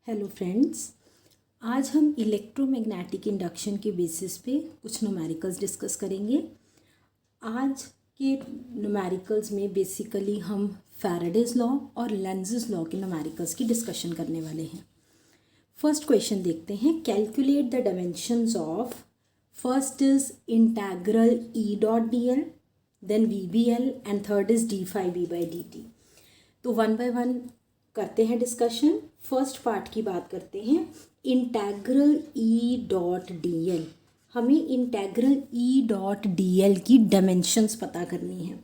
Hello friends, आज हम electromagnetic induction के बेसिस पे कुछ न्यूमेरिकल्स डिस्कस करेंगे। आज के न्यूमेरिकल्स में बेसिकली हम फैराडेज लॉ और लेंज़ेस लॉ के न्यूमेरिकल्स की डिस्कशन करने वाले हैं। फर्स्ट क्वेश्चन देखते हैं। Calculate the dimensions of, first is integral E dot D L, then V B L and third is D phi B by D T. तो one by one करते हैं discussion. First part की बात करते हैं। Integral E dot D L, हमें integral E dot D L की dimensions पता करनी है।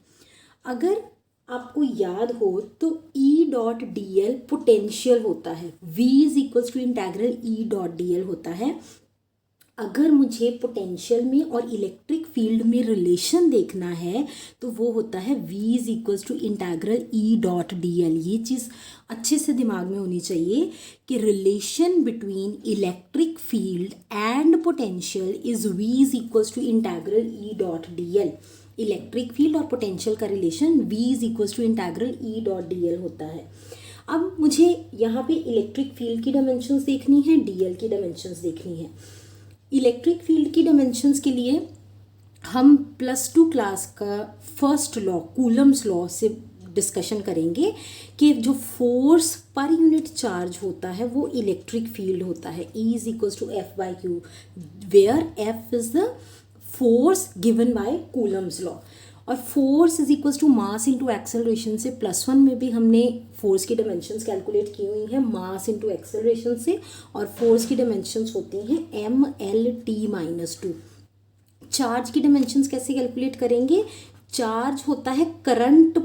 अगर आपको याद हो तो E dot D L potential होता है, v is equals to integral E dot D L होता है। अगर मुझे पोटेंशियल में और इलेक्ट्रिक फील्ड में रिलेशन देखना है तो वो होता है v is equals to integral E dot D L. ये चीज़ अच्छे से दिमाग में होनी चाहिए कि relation between electric field and potential is v is equals to integral E dot D L. Electric field और पोटेंशियल का relation v is equals to integral E dot D L होता है। अब मुझे यहाँ पे इलेक्ट्रिक फील्ड की dimensions देखनी है, डी एल की डायमेंशंस देखनी है। इलेक्ट्रिक फील्ड की डायमेंशंस के लिए हम +2 क्लास का फर्स्ट लॉ, कूलम्स लॉ से डिस्कशन करेंगे कि जो फोर्स पर यूनिट चार्ज होता है वो इलेक्ट्रिक फील्ड होता है। E is equals to F by Q, where F is the force given by Coulomb's law. और force is equals to mass into acceleration से +1 में भी हमने फोर्स की डायमेंशंस कैलकुलेट की हुई हैं, मास इंटू एक्सेलरेशन से। और फोर्स की डायमेंशंस होती हैं mLT-2। चार्ज की डायमेंशंस कैसे कैलकुलेट करेंगे? चार्ज होता है करंट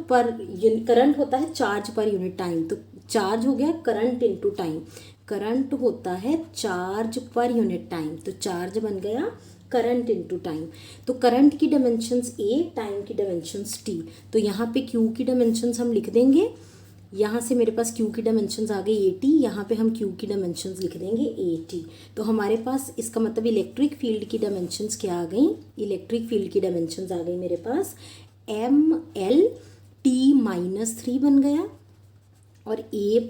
होता है चार्ज पर यूनिट टाइम। तो चार्ज हो गया करंट इंटू टाइम, करंट होता है चार्ज पर यूनिट टाइम, तो चार्ज बन गया करंट इंटू टाइम। तो करंट की डायमेंशंस A, टाइम की डायमेंशंस T। तो यहाँ पे Q की डायमेंशंस हम लिख देंगे। यहाँ से मेरे पास Q की डायमेंशंस आ गई AT, यहाँ पे हम Q की डायमेंशंस लिख देंगे AT। तो हमारे पास इसका मतलब इलेक्ट्रिक फील्ड की डायमेंशंस क्या आ गई? इलेक्ट्रिक फील्ड की डायमेंशंस आ गई मेरे पास mLT-3 बन गया और A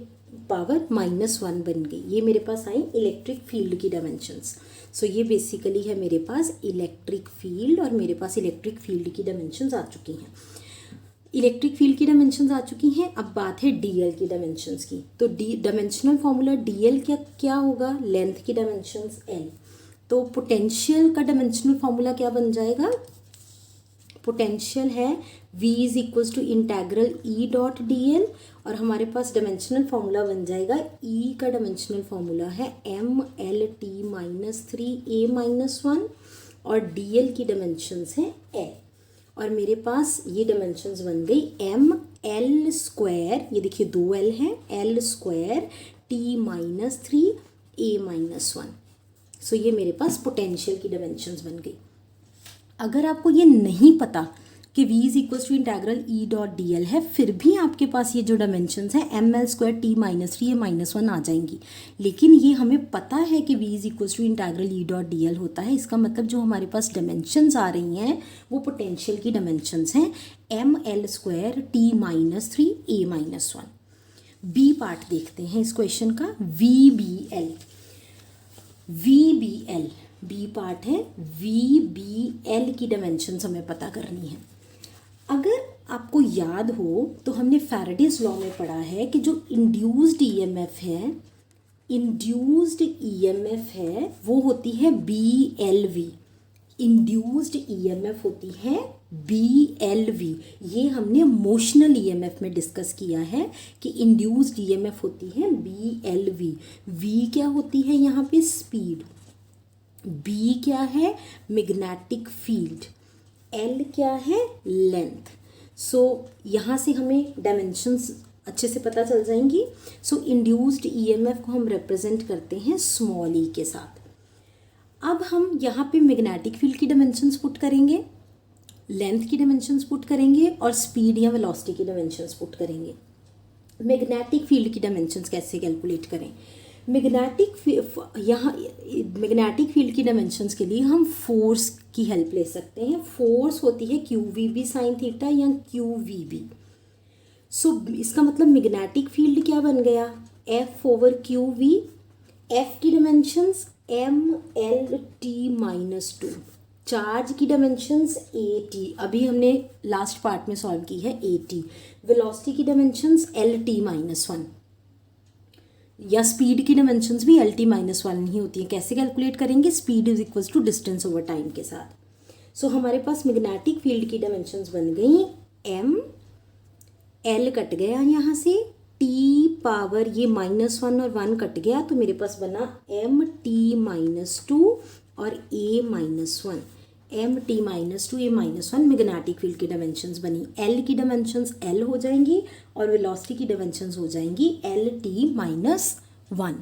पावर -1 बन गई। ये मेरे पास आई इलेक्ट्रिक फील्ड की डायमेंशंस। सो ये बेसिकली है मेरे पास इलेक्ट्रिक फील्ड, और मेरे पास इलेक्ट्रिक फील्ड की डायमेंशंस आ चुकी हैं। इलेक्ट्रिक फील्ड की डायमेंशंस आ चुकी हैं। अब बात है डीएल की डायमेंशंस की। तो डायमेंशनल फॉर्मूला डीएल क्या होगा? लेंथ की डायमेंशंस L। तो पोटेंशियल का डायमेंशनल फॉर्मूला क्या बन जाएगा? पोटेंशियल है v is equals to integral E dot D L, और हमारे पास डायमेंशनल फॉर्मूला बन जाएगा E का डायमेंशनल फॉर्मूला है mLT-3A-1, और DL की डायमेंशंस है L। और मेरे पास ये डायमेंशंस बन गई mL², ये देखिए 2L है, L² T-3A-1। सो ये मेरे पास पोटेंशियल की डायमेंशंस बन गई। अगर आपको ये नहीं पता कि v is equals to integral E dot D L है, फिर भी आपके पास ये जो डायमेंशंस हैं mL² T-3A-1 आ जाएंगी। लेकिन ये हमें पता है कि v is equals to integral E dot D L होता है। इसका मतलब जो हमारे पास डायमेंशंस आ रही हैं वो पोटेंशियल की डायमेंशंस हैं mL² T-3A-1। बी पार्ट देखते हैं इस क्वेश्चन का। VBL बी पार्ट है। VBL की डायमेंशंस हमें पता करनी है। अगर आपको याद हो तो हमने फैराडेज लॉ में पढ़ा है कि जो इंड्यूस्ड ईएमएफ है वो होती है BLV। इंड्यूस्ड ईएमएफ होती है BLV। ये हमने मोशनल ईएमएफ में डिस्कस किया है कि इंड्यूस्ड ईएमएफ होती है BLV। V क्या होती है यहाँ पे? स्पीड। B क्या है? Magnetic field. L क्या है? लेंथ। सो यहाँ से हमें डायमेंशंस अच्छे से पता चल जाएंगी। सो इंड्यूस्ड ईएमएफ को हम रिप्रेजेंट करते हैं स्मॉल e के साथ। अब हम यहाँ पे मैग्नेटिक फील्ड की डायमेंशंस पुट करेंगे, लेंथ की डायमेंशंस पुट करेंगे और स्पीड या वेलोसिटी की डायमेंशंस पुट करेंगे। मैग्नेटिक फील्ड की डायमेंशंस कैसे कैलकुलेट करें? मैग्नेटिक फील्ड की डायमेंशंस के लिए हम फोर्स की हेल्प ले सकते हैं। फोर्स होती है QVB sin थीटा या QVB। सो इसका मतलब मैग्नेटिक फील्ड क्या बन गया? F/QV एफ की dimensions M L T minus two, charge की डायमेंशंस ए टी, अभी हमने लास्ट पार्ट में सॉल्व की है ए टी, वेलोसिटी की dimensions L T minus one, या स्पीड की डायमेंशंस भी एल टी माइनस वन ही होती है। कैसे कैलकुलेट करेंगे? Speed is equals to distance over time के साथ। सो हमारे पास मैग्नेटिक फील्ड की डायमेंशंस बन गई एम, एल कट गया यहाँ से, टी पावर ये माइनस वन और वन कट गया तो मेरे पास बना एम टी माइनस टू और A minus one, M T minus two A minus one magnetic field की डायमेंशंस बनी। एल की डायमेंशंस एल हो जाएंगी और वेलोसिटी की डायमेंशंस हो जाएंगी L T minus one.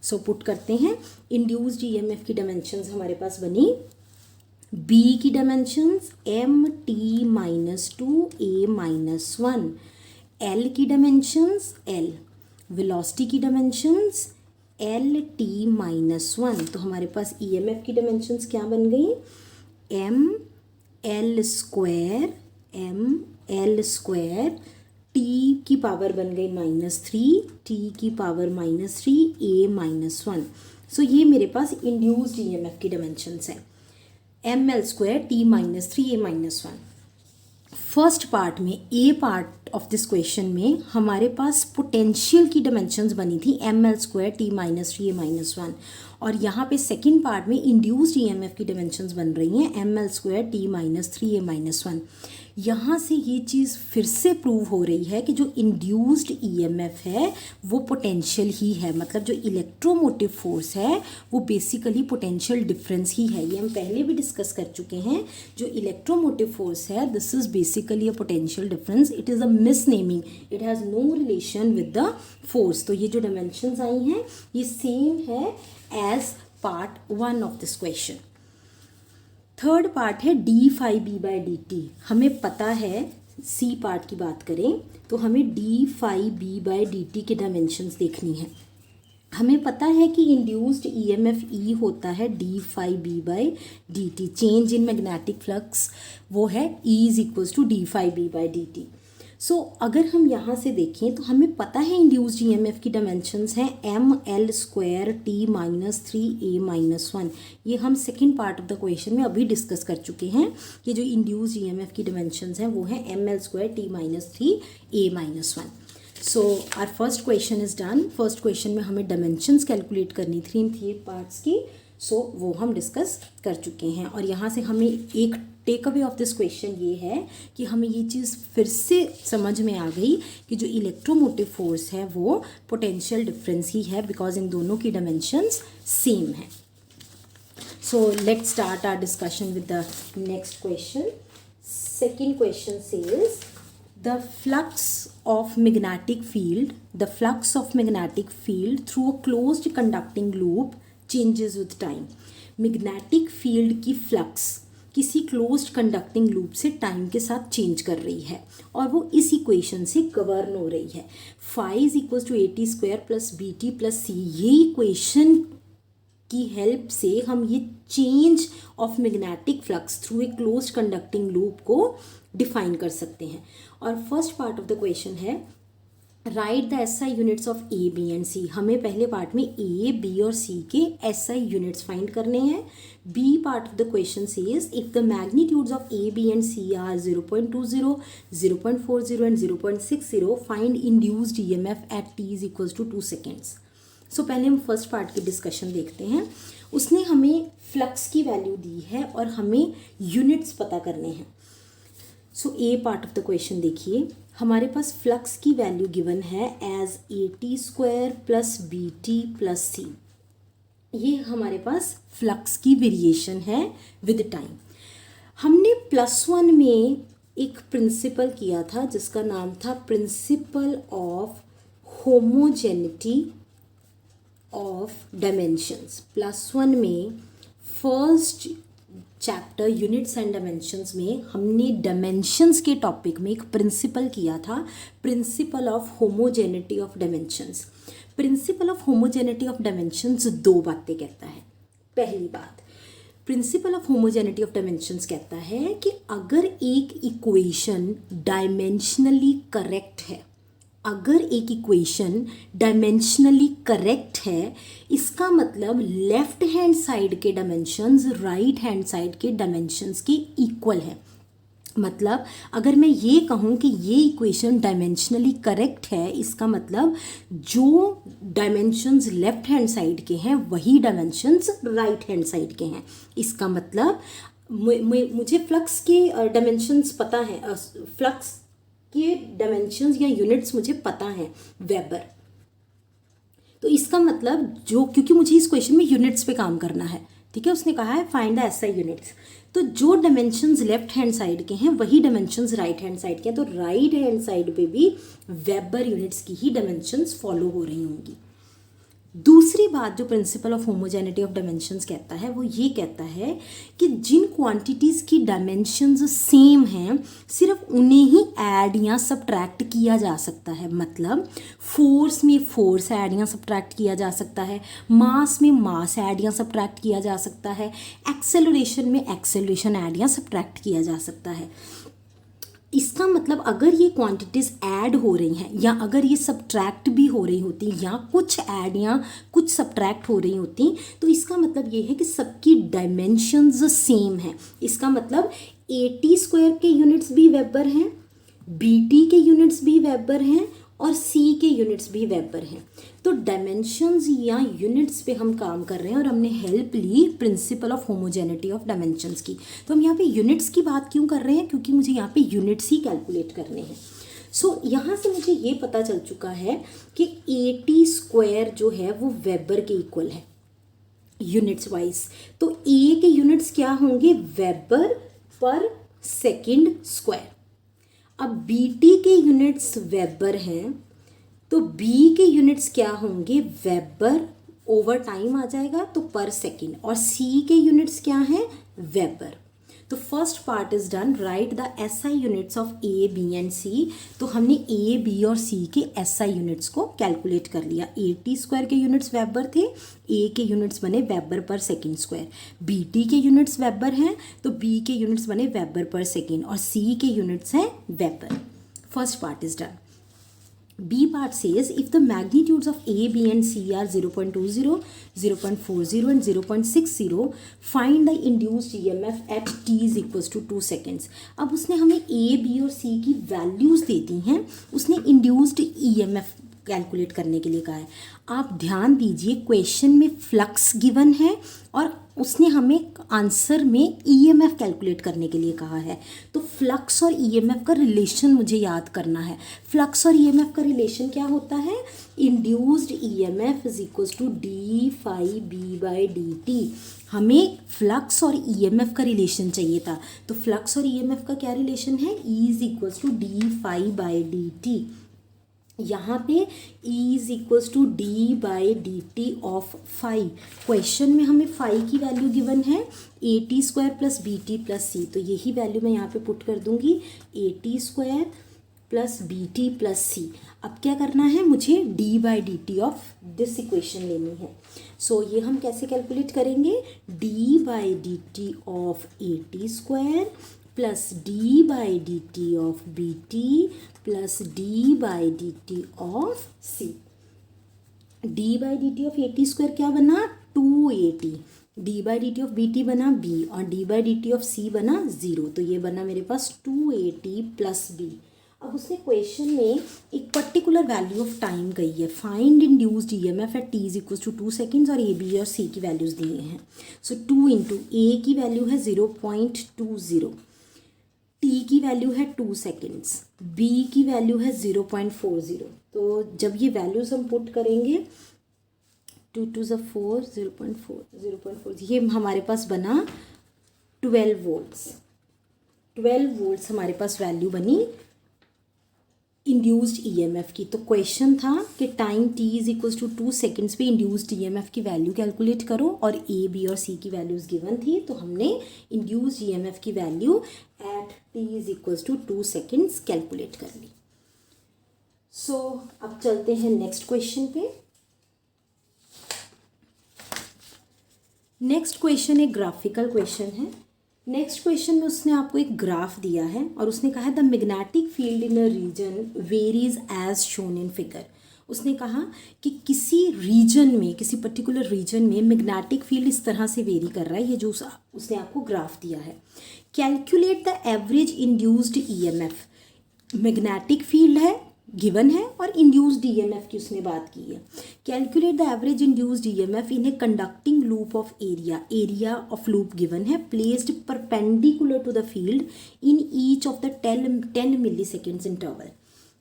So put करते हैं, इंड्यूस्ड ईएमएफ की डायमेंशंस हमारे पास बनी बी की dimensions M T minus two A minus one, L की डायमेंशंस एल, वेलोसिटी की dimensions L T minus one. तो हमारे पास ईएमएफ की डायमेंशंस क्या बन गई? M L square, M L square, T की पावर बन गई -3, टी की power -3 A minus one. So ये मेरे पास इंड्यूस्ड ईएमएफ की डायमेंशंस है, M L square T -3 A minus one. First part में ए पार्ट ऑफ दिस क्वेश्चन में हमारे पास पोटेंशियल की डायमेंशंस बनी थी M L square T -3 A minus one, और यहाँ पे सेकेंड पार्ट में इंड्यूस्ड ईएमएफ की डायमेंशंस बन रही हैं M L square T -3 A minus one. यहाँ से ये चीज़ फिर से प्रूव हो रही है कि जो इंड्यूस्ड ईएमएफ है वो पोटेंशियल ही है, मतलब जो इलेक्ट्रोमोटिव फोर्स है वो बेसिकली पोटेंशियल डिफरेंस ही है। ये हम पहले भी डिस्कस कर चुके हैं। जो इलेक्ट्रोमोटिव फोर्स है this is basically a potential difference, it is a misnaming, it has no relation with the force. तो ये जो डायमेंशंस आई हैं ये सेम है as part one of this question. Third part है D phi B by D T. हमें पता है, सी पार्ट की बात करें तो हमें D phi B by D T के डायमेंशंस देखनी है। हमें पता है कि इंड्यूस्ड ईएमएफ ई होता है D phi B by D T, change in magnetic flux वो है E is equals to D phi B by D T. So अगर हम यहाँ से देखें तो हमें पता है इंड्यूस्ड ईएमएफ की डायमेंशंस हैं M L square T -3 A minus one. ये हम second part of the question में अभी डिस्कस कर चुके हैं कि जो इंड्यूस्ड ईएमएफ की डायमेंशंस हैं वो हैं M L square T -3 A minus one. So our first question is done. First question में हमें डायमेंशंस कैलकुलेट करनी थी इन 3 पार्ट्स की, सो वो हम डिस्कस कर चुके हैं। और यहाँ से हमें एक take away of this question ये है कि हमें ये चीज़ फिर से समझ में आ गई कि जो इलेक्ट्रोमोटिव फोर्स है वो पोटेंशियल डिफरेंस ही है, बिकॉज इन दोनों की डायमेंशंस सेम है। So let's start our discussion with the next question. Second question says the flux of magnetic field through a closed conducting loop changes with time। Magnetic field की flux किसी closed conducting loop से time के साथ change कर रही है और वो इस इक्वेशन से गवर्न हो रही है। Phi is equals to A T square plus B T plus C. ये इक्वेशन की हेल्प से हम ये change of magnetic flux through a closed conducting loop को डिफाइन कर सकते हैं। और first part of the question है write the SI units of A B and C. हमें पहले पार्ट में ए बी और सी के एसआई यूनिट्स फाइंड करने हैं। B part of the question says if the magnitudes of A B and C are 0.20, 0.40 and 0.60 find induced EMF at T is equals to 2 seconds. So पहले हम first part की discussion देखते हैं। उसने हमें flux की वैल्यू दी है और हमें यूनिट्स पता करने हैं। So A part of the question देखिए, हमारे पास फ्लक्स की वैल्यू गिवन है as A T square plus B T plus C. ये हमारे पास फ्लक्स की वेरिएशन है विद टाइम। हमने +1 में एक प्रिंसिपल किया था जिसका नाम था principal of homogeneity of dimensions. +1 में first chapter units and dimensions में हमने डायमेंशंस के टॉपिक में एक प्रिंसिपल किया था, principal of homogeneity of dimensions. Principal of homogeneity of dimensions 2 बातें कहता है। पहली बात, principal of homogeneity of dimensions कहता है कि अगर एक इक्वेशन डायमेंशनली करेक्ट है अगर एक इक्वेशन डायमेंशनली करेक्ट है, इसका मतलब लेफ्ट हैंड साइड के डायमेंशंस राइट हैंड साइड के डायमेंशंस के इक्वल है। मतलब अगर मैं ये कहूँ कि ये इक्वेशन डायमेंशनली करेक्ट है, इसका मतलब जो डायमेंशंस लेफ्ट हैंड साइड के हैं वही डायमेंशंस राइट हैंड साइड के हैं। इसका मतलब मुझे फ्लक्स के डायमेंशंस पता है, फ्लक्स के डायमेंशंस या यूनिट्स मुझे पता हैं, वेबर। तो इसका मतलब जो, क्योंकि मुझे इस क्वेश्चन में यूनिट्स पे काम करना है, ठीक है, उसने कहा है फाइंड द एसआई यूनिट्स। तो जो डायमेंशंस लेफ्ट हैंड साइड के हैं वही डायमेंशंस राइट हैंड साइड के हैं, तो राइट हैंड साइड पे भी वेबर यूनिट्स की ही डायमेंशंस फॉलो हो रही होंगी। दूसरी बात जो principal of homogeneity of dimensions कहता है वो ये कहता है कि जिन क्वांटिटीज़ की डायमेंशंस सेम हैं सिर्फ उन्हें ही ऐड या सब्ट्रैक्ट किया जा सकता है। मतलब फोर्स में फोर्स ऐड या सब्ट्रैक्ट किया जा सकता है, मास में मास ऐड या सब्ट्रैक्ट किया जा सकता है, एक्सेलरेशन में एक्सेलरेशन ऐड या सब्ट्रैक्ट किया जा सकता है। इसका मतलब अगर ये क्वांटिटीज़ ऐड हो रही हैं या अगर ये सब्ट्रैक्ट भी हो रही होती या कुछ ऐड या कुछ सब्ट्रैक्ट हो रही होती, तो इसका मतलब ये है कि सबकी डायमेंशंस सेम हैं। इसका मतलब AT² के यूनिट्स भी वेबर हैं, BT के यूनिट्स भी वेबर हैं और C के यूनिट्स भी वेबर हैं। तो डायमेंशंस या यूनिट्स पे हम काम कर रहे हैं और हमने हेल्प ली principle of homogeneity of dimensions की। तो हम यहाँ पे यूनिट्स की बात क्यों कर रहे हैं, क्योंकि मुझे यहाँ पे यूनिट्स ही कैलकुलेट करने हैं। सो यहाँ से मुझे ये पता चल चुका है कि AT² जो है वो वेबर के इक्वल है यूनिट्स वाइज। तो A के यूनिट्स क्या होंगे, वेबर पर सेकेंड स्क्वायर। अब BT के यूनिट्स वेबर हैं तो B के यूनिट्स क्या होंगे, वेबर ओवर टाइम आ जाएगा तो पर सेकेंड, और C के यूनिट्स क्या हैं, वेबर। तो first part is done, right the SI units of A, B and C। तो हमने A, B और C के SI यूनिट्स को कैलकुलेट कर लिया। AT² के यूनिट्स वेबर थे, A के यूनिट्स बने वेबर पर सेकेंड स्क्वायर, BT के यूनिट्स वेबर हैं तो B के यूनिट्स बने वेबर पर सेकेंड और C के यूनिट्स हैं weber. First part is done. B part says if the magnitudes of A, B and C are 0.20, 0.40 and 0.60, find the induced EMF at t is equals to 2 seconds। अब उसने हमें A, B और C की values दे दी हैं, उसने induced EMF calculate करने के लिए कहा है। आप ध्यान दीजिए क्वेश्चन में फ्लक्स गिवन है और उसने हमें आंसर में EMF कैलकुलेट करने के लिए कहा है। तो फ्लक्स और EMF का रिलेशन मुझे याद करना है। फ्लक्स और EMF का रिलेशन क्या होता है, induced EMF is equals to d∅B/dt। हमें फ्लक्स और EMF का रिलेशन चाहिए था, तो फ्लक्स और EMF का क्या रिलेशन है, E is equals to d∅/dt। यहाँ पे E is equals to d/dt of phi. Question में हमें फाई की वैल्यू गिवन है AT² plus BT plus C, तो यही वैल्यू मैं यहाँ पे पुट कर दूंगी, AT² plus BT plus C। अब क्या करना है, मुझे d/dt ऑफ दिस इक्वेशन लेनी है। सो ये हम कैसे कैलकुलेट करेंगे, d/dt of AT² plus d/dt of BT plus d/dt of C। d/dt of AT² क्या बना, 2AT, d/dt ऑफ BT बना B और d/dt ऑफ C बना 0। तो ये बना मेरे पास 2AT प्लस B। अब उसने क्वेश्चन में एक पर्टिकुलर वैल्यू ऑफ टाइम गई है, find induced EMF at t is equal to 2 seconds और A, B और C की वैल्यूज़ दी हैं। सो 2 इंटू A की वैल्यू है 0.20, T की वैल्यू है 2 सेकेंड्स, B की वैल्यू है 0.40। तो जब ये वैल्यूज़ हम पुट करेंगे 2 2 ज़ा 4, 0.4, ये हमारे पास बना 12 वोल्ट्स। 12 वोल्ट्स हमारे पास वैल्यू बनी इंड्यूस्ड EMF की। तो क्वेश्चन था कि time t is equals to 2 seconds पे इंड्यूस्ड EMF की वैल्यू कैलकुलेट करो और A, B और C की वैल्यूज़ गिवन थी, तो हमने इंड्यूस्ड EMF की value at t is equals to 2 seconds calculate कर ली। सो अब चलते हैं नेक्स्ट क्वेश्चन पे। नेक्स्ट क्वेश्चन एक ग्राफिकल क्वेश्चन है। नेक्स्ट क्वेश्चन में उसने आपको एक ग्राफ दिया है और उसने कहा है the magnetic field in a region varies as shown in figure. उसने कहा कि किसी रीजन में, किसी पर्टिकुलर रीजन में मैग्नेटिक फील्ड इस तरह से वेरी कर रहा है, ये जो उसने आपको ग्राफ दिया है। Calculate the average induced EMF. Magnetic field है, गिवन है, और इंड्यूस्ड ईएमएफ की उसने बात की है। Calculate the average induced EMF in a conducting loop of area of loop given है, placed perpendicular to the field in each of the 10 milli seconds interval.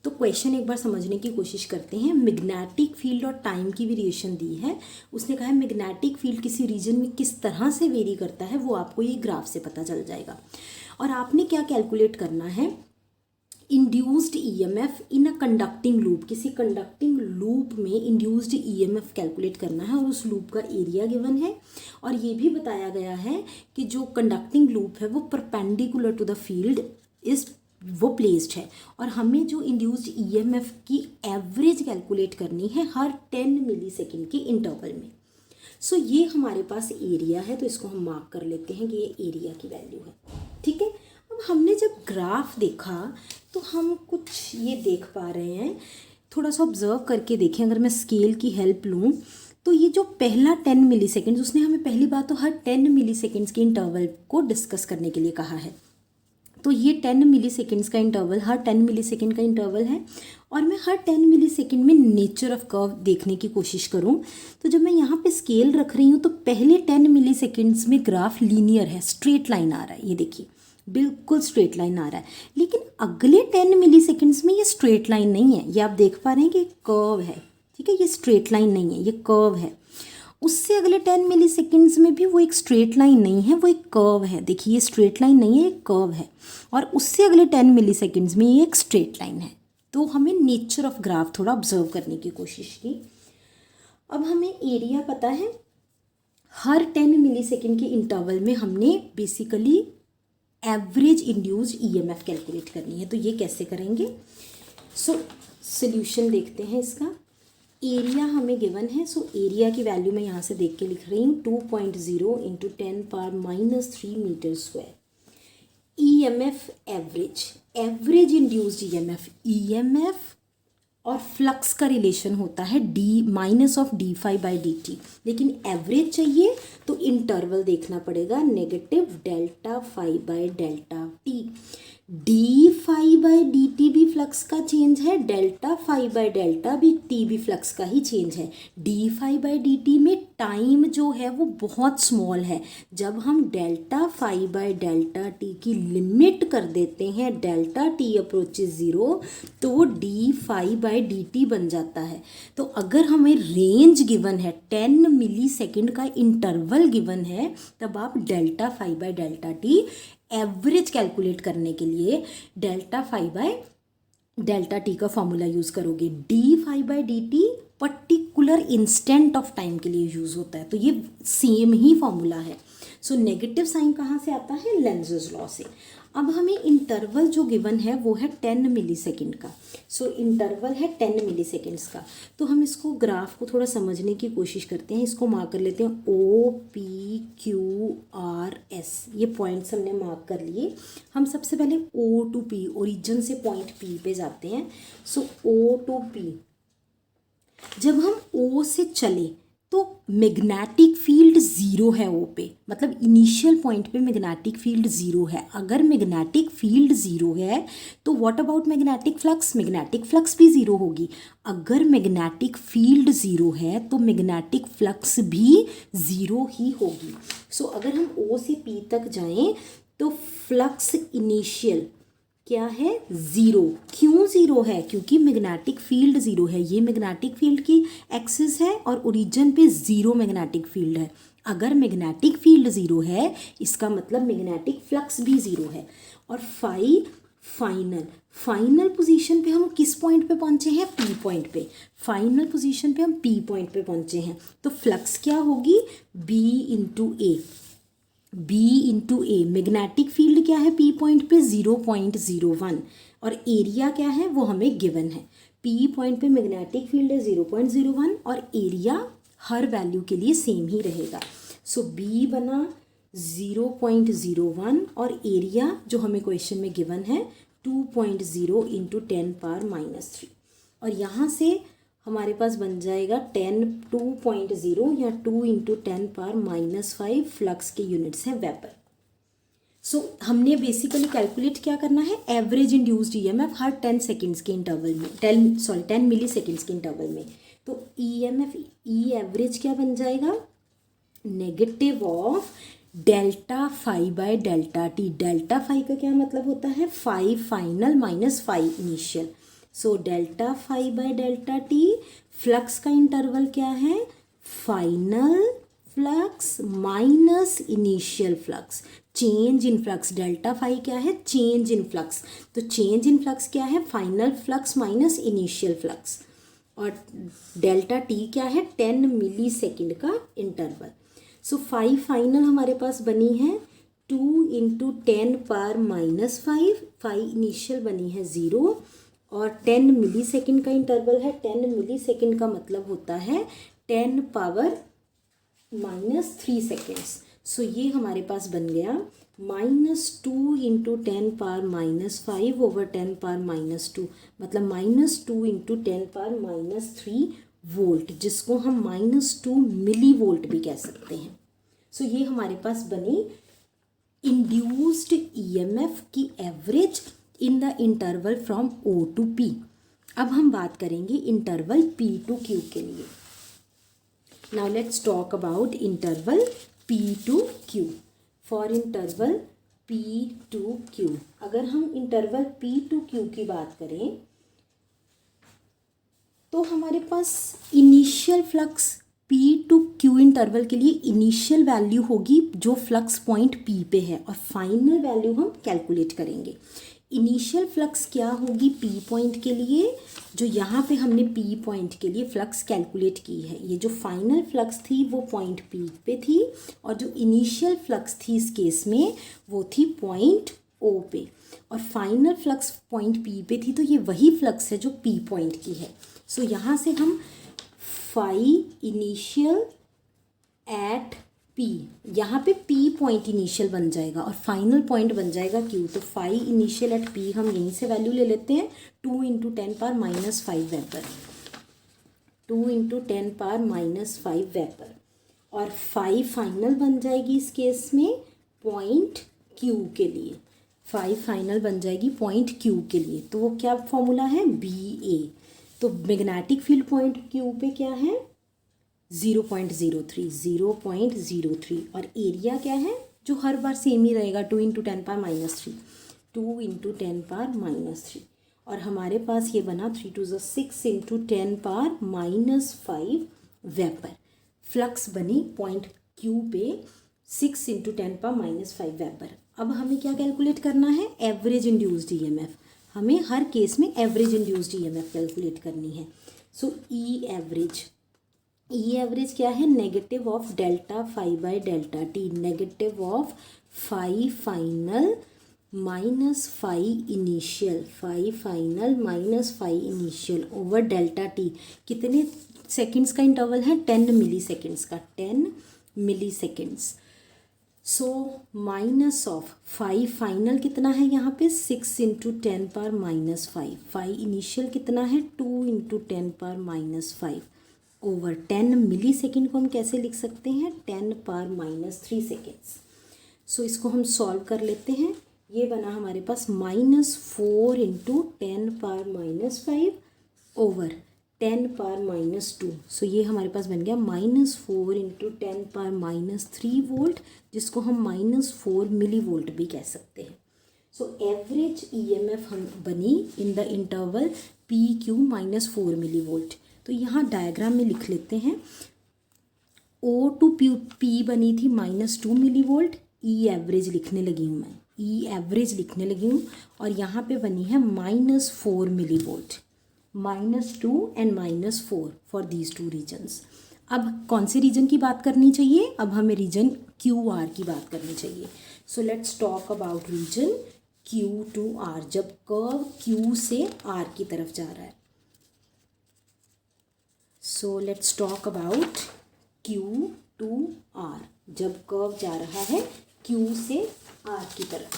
तो क्वेश्चन एक बार समझने की कोशिश करते हैं। मैग्नेटिक फील्ड और टाइम की वेरिएशन दी है। उसने कहा है मैग्नेटिक फील्ड किसी रीजन में किस तरह से वेरी करता है वो आपको ये ग्राफ से पता चल जाएगा। और आपने क्या कैलकुलेट करना है, induced EMF in a conducting loop. किसी कंडक्टिंग लूप में इंड्यूस्ड ईएमएफ कैलकुलेट करना है और उस लूप का एरिया गिवन है। और ये भी बताया गया है कि जो कंडक्टिंग लूप है वो परपेंडिकुलर टू द फील्ड वो प्लेस्ड है। और हमें जो इंड्यूस्ड ईएमएफ की एवरेज कैलकुलेट करनी है हर 10 मिली सेकेंड के इंटरवल में। सो ये हमारे पास एरिया है, तो इसको हम मार्क कर लेते हैं कि ये एरिया की वैल्यू है। ठीक है, अब हमने जब ग्राफ देखा तो हम कुछ ये देख पा रहे हैं, थोड़ा सा ऑब्जर्व करके देखें। अगर मैं स्केल की हेल्प लूँ तो ये जो पहला 10 मिली सेकेंड्स, उसने हमें पहली बात तो हर 10 मिली सेकेंड्स के इंटरवल को डिस्कस करने के लिए कहा है। तो ये 10 मिली सेकेंड्स का इंटरवल, हर 10 मिली सेकेंड का इंटरवल है। और मैं हर 10 मिली सेकेंड में नेचर ऑफ कर्व देखने की कोशिश करूं तो जब मैं यहाँ पे स्केल रख रही हूँ तो पहले 10 मिली सेकेंड्स में ग्राफ लीनियर है, स्ट्रेट लाइन आ रहा है। ये देखिए बिल्कुल स्ट्रेट लाइन आ रहा है। लेकिन अगले 10 मिली सेकेंड्स में ये स्ट्रेट लाइन नहीं है, ये आप देख पा रहे हैं कि कर्व है। ठीक है, ये स्ट्रेट लाइन नहीं है, ये कर्व है। उससे अगले 10 मिली सेकेंड्स में भी वो एक स्ट्रेट लाइन नहीं है, वो एक कर्व है। देखिए ये स्ट्रेट लाइन नहीं है, एक कर्व है। और उससे अगले 10 मिली सेकेंड्स में ये एक स्ट्रेट लाइन है। तो हमें नेचर ऑफ ग्राफ थोड़ा ऑब्जर्व करने की कोशिश की। अब हमें एरिया पता है, हर 10 मिली सेकेंड के इंटरवल में हमने basically average induced EMF calculate करनी है। तो ये कैसे करेंगे? सोल्यूशन देखते हैं इसका। एरिया हमें गिवन है, सो एरिया की वैल्यू मैं यहाँ से देख के लिख रही हूँ 2.0 into 10⁻³ metre square. EMF average induced EMF और फ्लक्स का रिलेशन होता है -d∅/dt। लेकिन एवरेज चाहिए तो इंटरवल देखना पड़ेगा, -ΔΦ/Δt। d∅/dt भी फ्लक्स का चेंज है, ΔΦ/Δt भी फ्लक्स का ही चेंज है। d∅/dt में टाइम जो है वो बहुत स्मॉल है। जब हम ΔΦ/Δt की लिमिट कर देते हैं, ΔT अप्रोचेज 0, तो d∅/dt बन जाता है। तो अगर हमें रेंज गिवन है, 10 मिली सेकेंड का इंटरवल गिवन है, तब आप ΔΦ/Δt एवरेज कैलकुलेट करने के लिए ΔΦ/Δt का फॉर्मूला यूज़ करोगे। d∅/dt particular instant of time के लिए यूज़ होता है, तो ये सेम ही फॉर्मूला है। सो नेगेटिव साइन कहाँ से आता है? लेंज़ेस लॉ से। अब हमें इंटरवल जो गिवन है वो है 10 मिली सेकेंड का। सो इंटरवल है 10 मिली सेकेंड्स का। तो हम इसको ग्राफ को थोड़ा समझने की कोशिश करते हैं। इसको मार्क कर लेते हैं OPQRS। ये पॉइंट्स हमने मार्क कर लिए। हम सबसे पहले O to P, ओरिजिन से पॉइंट P पे जाते हैं। सो O to P, जब हम O से चले तो मैग्नेटिक फील्ड 0 है O पे, मतलब इनिशियल पॉइंट पे मैग्नेटिक फील्ड 0 है। अगर मैग्नेटिक फील्ड 0 है तो what about magnetic flux? Magnetic flux भी 0 होगी। अगर मैग्नेटिक फील्ड 0 है तो मैग्नेटिक फ्लक्स भी 0 ही होगी। सो अगर हम O से P तक जाएं तो फ्लक्स इनिशियल क्या है? 0। क्यों 0 है? क्योंकि मैग्नेटिक फील्ड 0 है। ये मैग्नेटिक फील्ड की एक्सिस है और ओरिजिन पे 0 मैग्नेटिक फील्ड है। अगर मैग्नेटिक फील्ड 0 है इसका मतलब मैग्नेटिक फ्लक्स भी 0 है। और फाइनल पोजीशन पे हम किस पॉइंट पे पहुंचे हैं? P पॉइंट पे। फाइनल पोजीशन पे हम P पॉइंट पे पहुंचे हैं, तो फ्लक्स क्या होगी? B into A। Magnetic field क्या है P पॉइंट पे? 0.01। और एरिया क्या है वो हमें गिवन है। P पॉइंट पे मैग्नेटिक फील्ड है 0.01 और एरिया हर वैल्यू के लिए सेम ही रहेगा। सो B बना 0.01 और एरिया जो हमें क्वेश्चन में गिवन है 2.0 इंटू 10⁻³ और यहाँ से हमारे पास बन जाएगा 2.0 या 2 इंटू 10⁻⁵ फ्लक्स के यूनिट्स हैं वेपर। सो हमने बेसिकली कैलकुलेट क्या करना है, एवरेज इंड्यूस्ड ईएमएफ हर 10 सेकेंड्स के इंटरवल में 10 मिली सेकेंड्स के इंटरवल में। तो ईएमएफ ई एवरेज क्या बन जाएगा, negative of delta phi by delta T. Delta phi का क्या मतलब होता है, phi final minus phi initial. So delta phi by delta T, flux का इंटरवल क्या है, final flux minus initial flux, change in flux. Delta phi क्या है, चेंज इन फ्लक्स, तो चेंज इन फ्लक्स क्या है, final flux minus initial flux. और delta T क्या है, 10 मिली सेकेंड का इंटरवल। सो फाई फाइनल हमारे पास बनी है 2 इंटू 10⁻⁵, फाई इनिशियल बनी है 0 और 10 मिली सेकेंड का इंटरवल है। 10 मिली सेकेंड का मतलब होता है 10⁻³ सेकेंड्स। सो ये हमारे पास बन गया -2 इंटू 10⁻⁵ ओवर 10⁻², मतलब -2 इंटू 10⁻³ वोल्ट, जिसको हम -2 मिली वोल्ट भी कह सकते हैं। सो ये हमारे पास बनी इंड्यूस्ड ईएमएफ की average in the interval from O to P। अब हम बात करेंगे इंटरवल P टू Q के लिए। Now let's talk about interval P to Q। For interval P to Q, अगर हम इंटरवल P टू Q की बात करें तो हमारे पास initial flux P to Q interval के लिए इनिशियल वैल्यू होगी जो फ्लक्स पॉइंट P पे है और फाइनल वैल्यू हम कैलकुलेट करेंगे। इनिशियल फ्लक्स क्या होगी P पॉइंट के लिए, जो यहाँ पे हमने P पॉइंट के लिए फ्लक्स कैलकुलेट की है। ये जो फाइनल फ्लक्स थी वो पॉइंट P पे थी और जो इनिशियल फ्लक्स थी इस केस में वो थी पॉइंट O पे, और फाइनल फ्लक्स पॉइंट P पे थी, तो ये वही फ्लक्स है जो P पॉइंट की है। सो यहाँ से हम फाई इनिशियल एट P, यहाँ पे P पॉइंट इनिशियल बन जाएगा और फाइनल पॉइंट बन जाएगा Q। तो फाई इनिशियल एट P हम यहीं से वैल्यू ले लेते हैं 2 इंटू 10⁻⁵ वेपर, 2 इंटू 10⁻⁵ वेपर, और फाई फाइनल बन जाएगी इस केस में पॉइंट Q के लिए। फाई फाइनल बन जाएगी पॉइंट Q के लिए, तो वो क्या फॉर्मूला है, BA। तो मैग्नेटिक फील्ड पॉइंट Q पे क्या है, 0.03 और एरिया क्या है जो हर बार सेम ही रहेगा 2 इंटू 10⁻⁻3, 2 इंटू 10⁻⁻3, और हमारे पास ये बना 3 to 6 इंटू 10⁻⁵ वेपर। फ्लक्स बनी पॉइंट Q पे 6 इंटू 10⁻⁵ वेपर। अब हमें क्या कैलकुलेट करना है, एवरेज इंड्यूस्ड ईएमएफ। हमें हर केस में एवरेज इंड्यूस्ड ईएमएफ कैलकुलेट करनी है। सो ई एवरेज क्या है, negative of delta phi by delta T, negative of phi final minus phi initial, phi final minus phi initial over delta T. कितने seconds का interval है, 10 milli seconds का, 10 milli seconds. So minus of phi final कितना है यहाँ पे 6 into 10⁻⁵, phi initial कितना है 2 इंटू 10⁻⁵ ओवर 10 मिली सेकेंड को हम कैसे लिख सकते हैं, 10⁻³ सेकेंड्स। सो इसको हम सॉल्व कर लेते हैं। ये बना हमारे पास -4 इंटू 10⁻⁵ ओवर 10⁻²। सो ये हमारे पास बन गया -4 इंटू 10⁻³ वोल्ट, जिसको हम -4 मिली वोल्ट भी कह सकते हैं। सो एवरेज ईएमएफ हम बनी in the interval PQ -4 millivolt. तो यहाँ डायग्राम में लिख लेते हैं, O टू P बनी थी -2 मिली वोल्ट, ई एवरेज लिखने लगी हूँ मैं, ई एवरेज लिखने लगी हूँ, और यहाँ पे बनी है -4 milli volt, -2 and -4 for these 2 regions. अब कौन से रीजन की बात करनी चाहिए, अब हमें रीजन QR की बात करनी चाहिए। So let's talk about region Q to R, जब कर्व Q से R की तरफ जा रहा है। So let's talk about Q to R, जब कर्व जा रहा है Q से R की तरफ।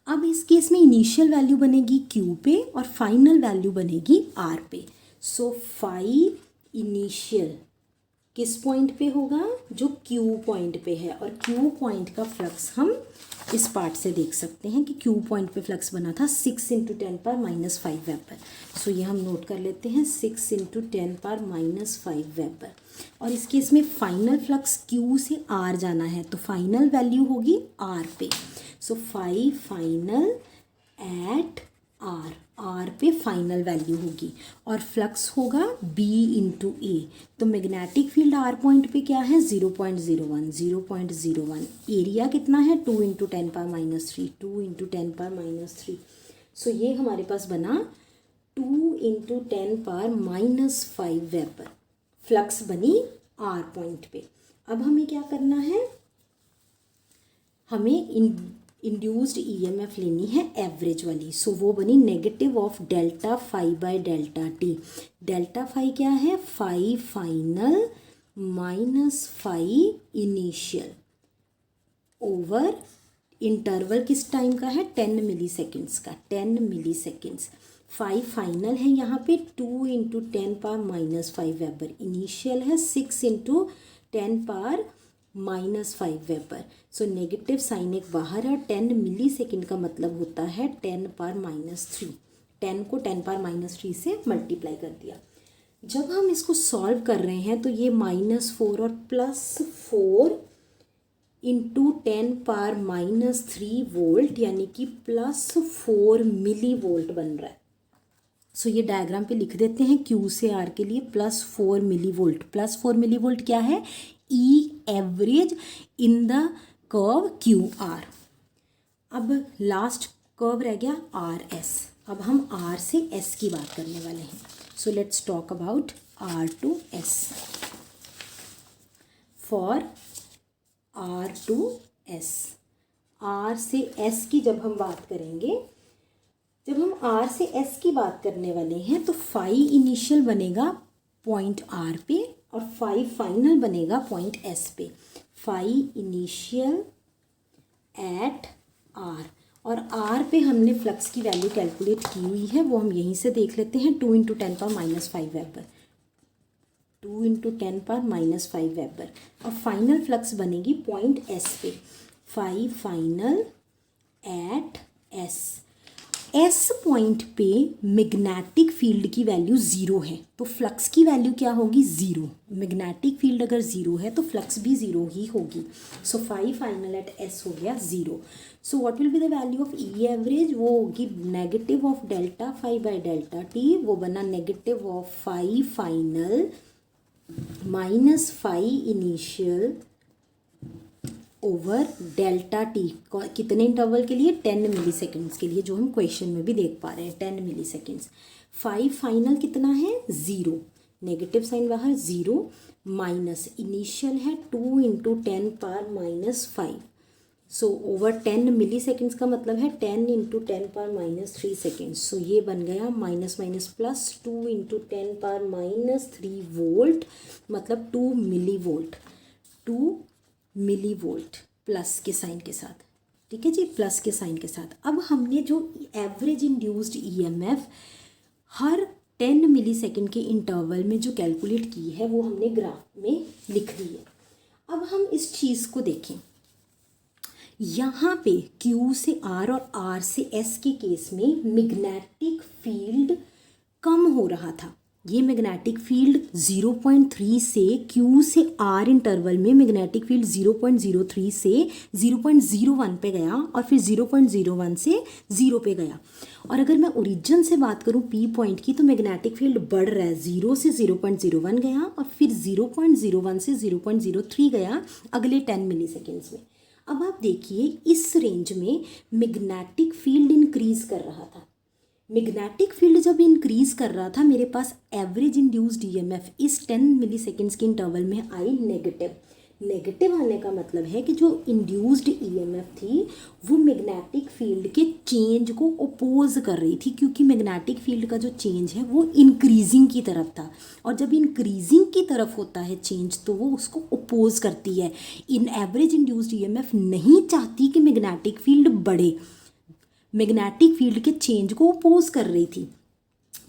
अब इस केस में इनिशियल वैल्यू बनेगी Q पे और फाइनल वैल्यू बनेगी R पे। सो फाई इनिशियल किस पॉइंट पे होगा, जो Q पॉइंट पे है, और Q पॉइंट का फ्लक्स हम इस पार्ट से देख सकते हैं कि Q पॉइंट पे फ्लक्स बना था 6 × 10⁻⁵ वेबर। सो ये हम नोट कर लेते हैं 6 × 10⁻⁵ वेबर। और इस केस में फाइनल फ्लक्स Q से R जाना है तो फाइनल वैल्यू होगी R पे। So phi final at R पे फाइनल वैल्यू होगी और फ्लक्स होगा B × A। तो मैग्नेटिक फील्ड R पॉइंट पे क्या है 0.01 एरिया कितना है 2 × 10⁻⁻3 2 × 10⁻⁻3। सो ये हमारे पास बना 2 × 10⁻⁻5 वेबर। फ्लक्स बनी R पॉइंट पे। अब हमें क्या करना है, हमें इंड्यूस्ड ईएमएफ लेनी है एवरेज वाली। सो वो बनी negative of delta phi by delta T. Delta phi क्या है, phi final minus phi initial over interval किस टाइम का है 10 मिली सेकेंड्स का, 10 मिली सेकेंड्स। फाई फाइनल है यहाँ पे 2 × 10⁻⁻5 वेबर, इनिशियल है 6 × 10⁻⁻5 वेबर। सो नेगेटिव साइन एक बाहर है, 10 मिली सेकेंड का मतलब होता है 10⁻⁻3। 10 को 10⁻⁻3 से मल्टीप्लाई कर दिया। जब हम इसको सॉल्व कर रहे हैं तो ये -4 और +4 × 10⁻⁻3 वोल्ट यानी कि +4 मिली वोल्ट बन रहा है। सो ये डायग्राम पे लिख देते हैं Q से R के लिए +4 मिली वोल्ट। +4 मिली वोल्ट क्या है, E average in the curve QR। अब लास्ट कर्व रह गया RS। अब हम R से S की बात करने वाले हैं। सो let's talk about R to S। For R to S, R से S की जब हम बात करेंगे, जब हम R से S की बात करने वाले हैं तो फाई इनिशियल बनेगा पॉइंट R पे और फाई फाइनल बनेगा पॉइंट S पे। फाई इनिशियल एट R और R पे हमने फ्लक्स की वैल्यू कैलकुलेट की हुई है, वो हम यहीं से देख लेते हैं 2 × 10⁻⁻5 वेबर, 2 × 10⁻⁻5 वेबर। और फाइनल फ्लक्स बनेगी पॉइंट S पे। Phi final at S। S point पे मैग्नेटिक फील्ड की वैल्यू 0 है तो फ्लक्स की वैल्यू क्या होगी 0। मैग्नेटिक फील्ड अगर 0 है तो फ्लक्स भी 0 ही होगी। So phi final at S हो गया 0। So what will be the value of E average, वो होगी negative of delta phi by delta t, वो बना negative of phi final minus phi initial over delta T. कितने interval के लिए 10 milli seconds के लिए, जो हम क्वेश्चन में भी देख पा रहे हैं 10 मिली सेकेंड्स। फाई फाइनल कितना है 0, नेगेटिव साइन बाहर 0, माइनस इनिशियल है 2 × 10⁻⁻5। सो ओवर 10 मिली सेकेंड्स का मतलब है 10 × 10⁻⁻3 सेकेंड्स। सो ये बन गया माइनस माइनस प्लस 2 × 10⁻⁻3 वोल्ट, मतलब 2 milli volt, 2 milli volt plus के साइन के साथ। ठीक है जी, प्लस के साइन के साथ। अब हमने जो एवरेज इंड्यूस्ड ईएमएफ हर 10 मिली सेकेंड के इंटरवल में जो कैलकुलेट की है वो हमने ग्राफ में लिख दी है। अब हम इस चीज़ को देखें, यहाँ पे Q से R और R से S के केस में मैग्नेटिक फील्ड कम हो रहा था। ये मैग्नेटिक फील्ड 0.3 से Q से R इंटरवल में मैग्नेटिक फील्ड 0.03 से 0.01 पे गया और फिर 0.01 से 0 पे गया। और अगर मैं ओरिजिन से बात करूँ P पॉइंट की, तो मैग्नेटिक फील्ड बढ़ रहा है, 0 से 0.01 गया और फिर 0.01 से 0.03 गया अगले 10 मिली सेकेंड्स में। अब आप देखिए इस रेंज में मैग्नेटिक फील्ड इंक्रीज कर रहा था। मैग्नेटिक फील्ड जब इंक्रीज कर रहा था, मेरे पास एवरेज इंड्यूस्ड ईएमएफ इस 10 मिली सेकेंड्स के इंटरवल में आई नेगेटिव। नेगेटिव आने का मतलब है कि जो इंड्यूस्ड ईएमएफ थी वो मैग्नेटिक फील्ड के चेंज को अपोज कर रही थी, क्योंकि मैग्नेटिक फील्ड का जो चेंज है वो इंक्रीजिंग की तरफ था, और जब इंक्रीजिंग की तरफ होता है चेंज तो वो उसको अपोज करती है। इन एवरेज इंड्यूस्ड ईएमएफ नहीं चाहती कि मैग्नेटिक फील्ड बढ़े, मैग्नेटिक फील्ड के चेंज को अपोज कर रही थी।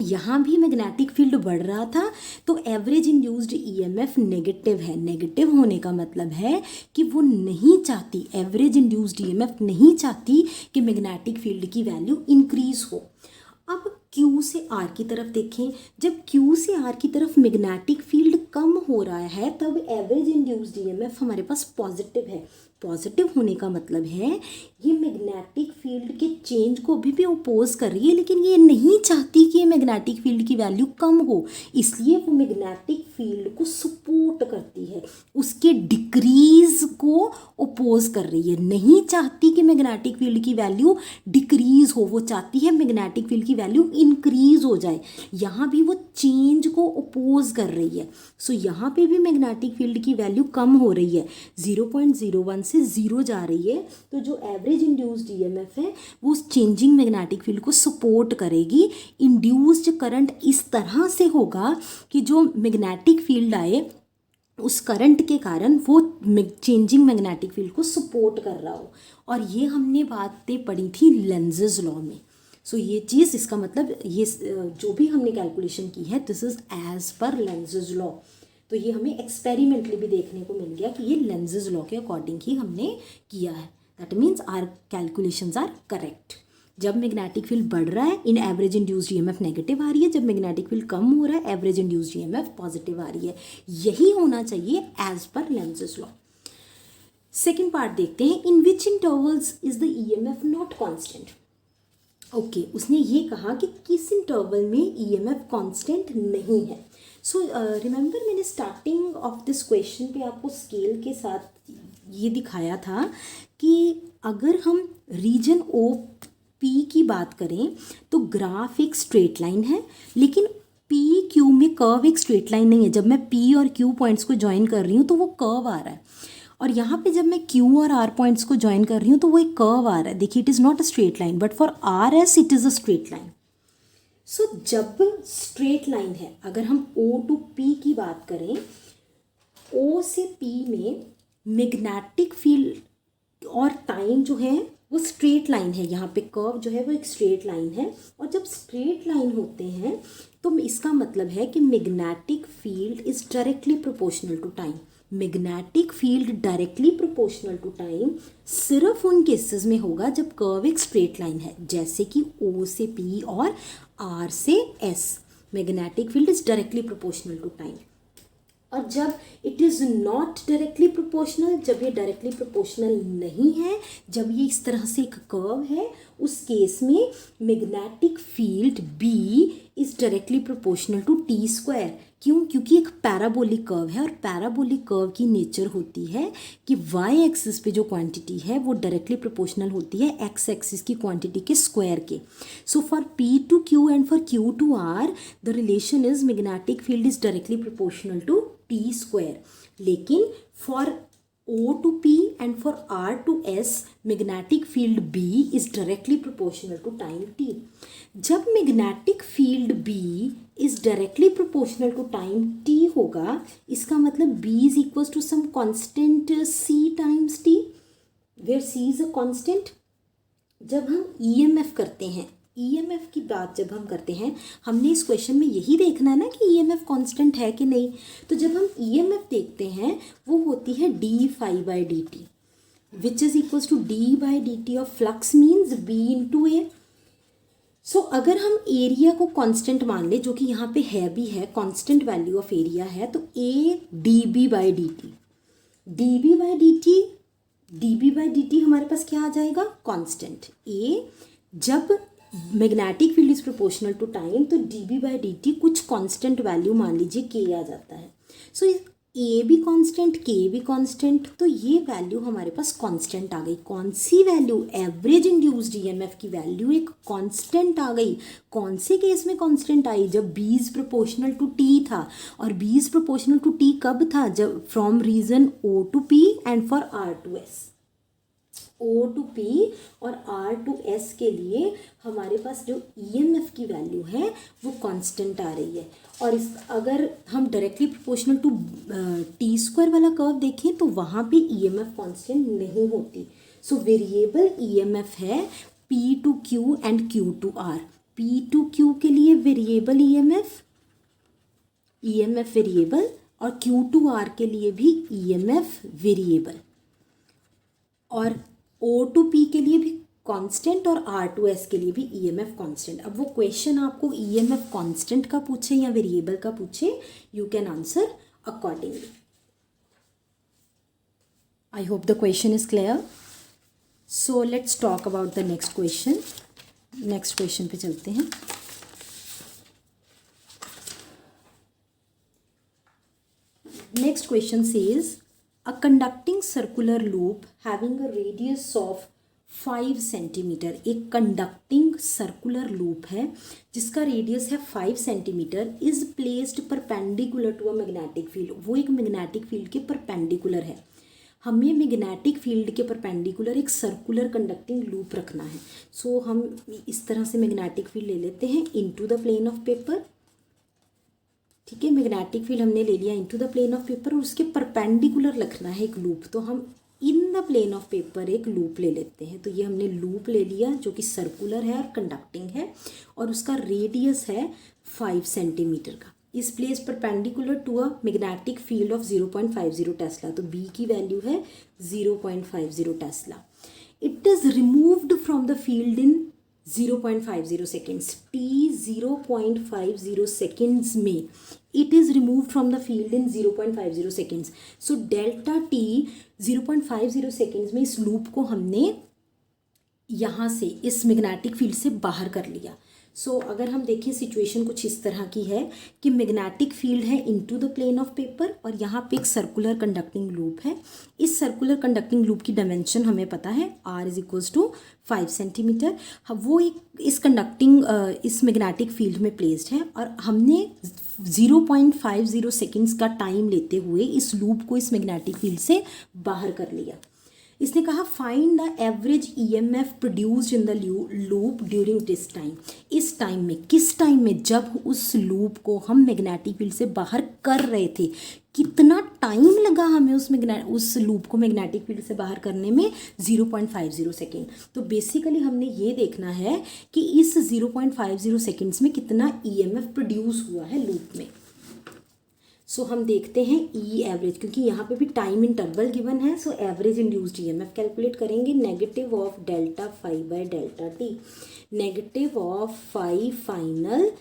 यहाँ भी मैग्नेटिक फील्ड बढ़ रहा था तो एवरेज इंड्यूस्ड ईएमएफ नेगेटिव है। नेगेटिव होने का मतलब है कि वो नहीं चाहती, एवरेज इंड्यूस्ड ईएमएफ नहीं चाहती कि मैग्नेटिक फील्ड की वैल्यू इंक्रीज हो। अब Q से R की तरफ देखें, जब Q से R की तरफ मैग्नेटिक फील्ड कम हो रहा है तब एवरेज इंड्यूस्ड ईएमएफ हमारे पास पॉजिटिव है। पॉजिटिव होने का मतलब है ये मैग्नेटिक फील्ड के चेंज को भी अपोज कर रही है, लेकिन ये नहीं चाहती कि ये मैग्नेटिक फील्ड की वैल्यू कम हो, इसलिए वो मैग्नेटिक फील्ड को सपोर्ट करती है, उसके डिक्रीज को अपोज कर रही है। नहीं चाहती कि मैग्नेटिक फील्ड की वैल्यू डिक्रीज हो, वो चाहती है मैग्नेटिक फील्ड की वैल्यू इंक्रीज हो जाए। यहाँ भी वो चेंज को अपोज कर रही है। सो यहाँ पे भी मैग्नेटिक फील्ड की वैल्यू कम हो रही है, 0.01 से 0 जा रही है। तो जो एवरेज इंड्यूस्ड ईएमएफ है वो उस चेंजिंग मैग्नेटिक फील्ड को सपोर्ट करेगी। इंड्यूस्ड करंट इस तरह से होगा कि जो मैग्नेटिक फील्ड आए उस करंट के कारण वो चेंजिंग मैग्नेटिक फील्ड को सपोर्ट कर रहा हो। और ये हमने बातें पढ़ी थी लेंजेस लॉ में। सो ये चीज़, इसका मतलब ये जो भी हमने कैलकुलेशन की है this is as per Lenz's law. तो ये हमें एक्सपेरिमेंटली भी देखने को मिल गया कि ये लेंजेस लॉ के अकॉर्डिंग ही हमने किया है। That means our calculations are correct. जब मैग्नेटिक फील्ड बढ़ रहा है in average induced EMF negative आ रही है, जब मैग्नेटिक फील्ड कम हो रहा है एवरेज इंड्यूस्ड ईएमएफ पॉजिटिव आ रही है। यही होना चाहिए as per Lenz's law. Second part देखते हैं, in which intervals is the EMF not constant. Okay, उसने ये कहा कि किस इंटरवल में ईएमएफ कांस्टेंट नहीं है। सो रिमेंबर मैंने स्टार्टिंग ऑफ दिस क्वेश्चन पे आपको स्केल के साथ ये दिखाया था कि अगर हम रीजन ओ पी की बात करें तो ग्राफ एक स्ट्रेट लाइन है, लेकिन पी क्यू में कर्व एक स्ट्रेट लाइन नहीं है। जब मैं पी और क्यू पॉइंट्स को ज्वाइन कर रही हूँ तो वो कर्व आ रहा है, और यहाँ पे जब मैं Q और R पॉइंट्स को ज्वाइन कर रही हूँ तो वो एक कर्व आ रहा है। देखिए, it is not a straight line but for RS it is a straight line. So जब स्ट्रेट लाइन है, अगर हम O टू P की बात करें, O से P में मैग्नेटिक फील्ड और टाइम जो है वो स्ट्रेट लाइन है। यहाँ पे कर्व जो है वो एक स्ट्रेट लाइन है, और जब स्ट्रेट लाइन होते हैं तो इसका मतलब है कि magnetic field is directly proportional to time. Magnetic field directly proportional to time सिर्फ उन केसेस में होगा जब कर्व एक स्ट्रेट लाइन है, जैसे कि O से P और R से S। Magnetic field is directly proportional to time. और जब it is not directly proportional, जब ये डायरेक्टली प्रोपोर्शनल नहीं है, जब ये इस तरह से एक कर्व है, उस केस में magnetic field B is directly proportional to t square. क्यों? क्योंकि एक पैराबोलिक कर्व है, और पैराबोलिक कर्व की नेचर होती है कि वाई एक्सिस पे जो क्वांटिटी है वो डायरेक्टली प्रोपोर्शनल होती है एक्स एक्सिस की क्वांटिटी के स्क्वायर के। So for P to Q and for Q to R the relation is magnetic field is directly proportional to t square. लेकिन for O to P and for R to S magnetic field B is directly proportional to time t. जब magnetic field B is directly proportional to time t होगा, इसका मतलब B is equals to some constant C times t, where C is a constant। जब हम EMF करते हैं, EMF की बात जब हम करते हैं, हमने इस क्वेश्चन में यही देखना है ना कि EMF कांस्टेंट है कि नहीं। तो जब हम EMF देखते हैं वो होती है d phi by dt, which is equals to d by dt of flux means B into A. So अगर हम एरिया को कांस्टेंट मान ले, जो कि यहाँ पे है भी है, कांस्टेंट वैल्यू ऑफ एरिया है, तो A dB by dt, dB by dt, dB by dt हमारे पास क्या आ जाएगा? कांस्टेंट। A जब magnetic field is proportional to time तो dB by dt कुछ कांस्टेंट वैल्यू मान लीजिए k आ जाता है। सो ए भी कांस्टेंट, के भी कांस्टेंट, तो ये वैल्यू हमारे पास कांस्टेंट आ गई। कौन सी वैल्यू? एवरेज इंड्यूस्ड ईएमएफ की वैल्यू एक कांस्टेंट आ गई। कौन से केस में कांस्टेंट आई? जब B is proportional to T था। और B is proportional to T कब था? जब from region O to P and for R to S। O to P और R टू S के लिए हमारे पास जो EMF की वैल्यू है वो कांस्टेंट आ रही है। और इस अगर हम directly proportional to t square वाला कर्व देखें तो वहाँ पे EMF कांस्टेंट नहीं होती। सो वेरिएबल EMF है P to Q and Q to R। P to Q के लिए वेरिएबल EMF वेरिएबल, और Q टू R के लिए भी EMF वेरिएबल, और O टू P के लिए भी कांस्टेंट और R टू S के लिए भी EMF कांस्टेंट। अब वो क्वेश्चन आपको EMF कांस्टेंट का पूछे या वेरिएबल का पूछे, you can answer accordingly. I hope the question is clear. So let's talk about the next question. Next question पे चलते हैं। Next question says a conducting circular loop having a radius of 5 centimetre. एक conducting circular loop है जिसका radius है 5 centimetre, is placed perpendicular to a magnetic field. वो एक magnetic field के परपेंडिकुलर है। हमें मैग्नेटिक फील्ड के परपेंडिकुलर एक सर्कुलर कंडक्टिंग लूप रखना है। सो हम इस तरह से मैग्नेटिक फील्ड ले लेते हैं into the plane of paper. ठीक है, मैग्नेटिक फील्ड हमने ले लिया into the plane of paper और उसके परपेंडिकुलर रखना है एक लूप। तो हम in the plane of paper एक लूप ले लेते हैं। तो ये हमने लूप ले लिया जो कि सर्कुलर है और कंडक्टिंग है, और उसका रेडियस है 5 सेंटीमीटर का। Is place perpendicular to a magnetic field of 0.50 tesla. तो B की वैल्यू है 0.50 tesla. It is removed from the field in 0.50 seconds. T 0.50 seconds में it is removed from the field in 0.50 seconds. So delta T 0.50 seconds में इस loop को हमने यहाँ से इस मैग्नेटिक फील्ड से बाहर कर लिया। सो अगर हम देखें सिचुएशन कुछ इस तरह की है कि मैग्नेटिक फील्ड है into the plane of paper और यहाँ पे एक सर्कुलर कंडक्टिंग लूप है। इस सर्कुलर कंडक्टिंग लूप की डायमेंशन हमें पता है R is equals to 5 centimetre. वो एक इस मैग्नेटिक फील्ड में प्लेस्ड है और हमने 0.50 सेकेंड्स का टाइम लेते हुए इस लूप को इस मैग्नेटिक फील्ड से बाहर कर लिया। इसने कहा find the average EMF produced in the loop during this time. इस टाइम में, किस टाइम में? जब उस लूप को हम मैग्नेटिक फील्ड से बाहर कर रहे थे। कितना टाइम लगा हमें उस लूप को मैग्नेटिक फील्ड से बाहर करने में? 0.50 सेकेंड। तो बेसिकली हमने ये देखना है कि इस 0.50 सेकेंड्स में कितना EMF प्रोड्यूस हुआ है लूप में। सो हम देखते हैं E एवरेज, क्योंकि यहाँ पे भी टाइम इंटरवल गिवन है। So average induced EMF calculate करेंगे। Negative of delta 5 by delta T। Negative of 5 final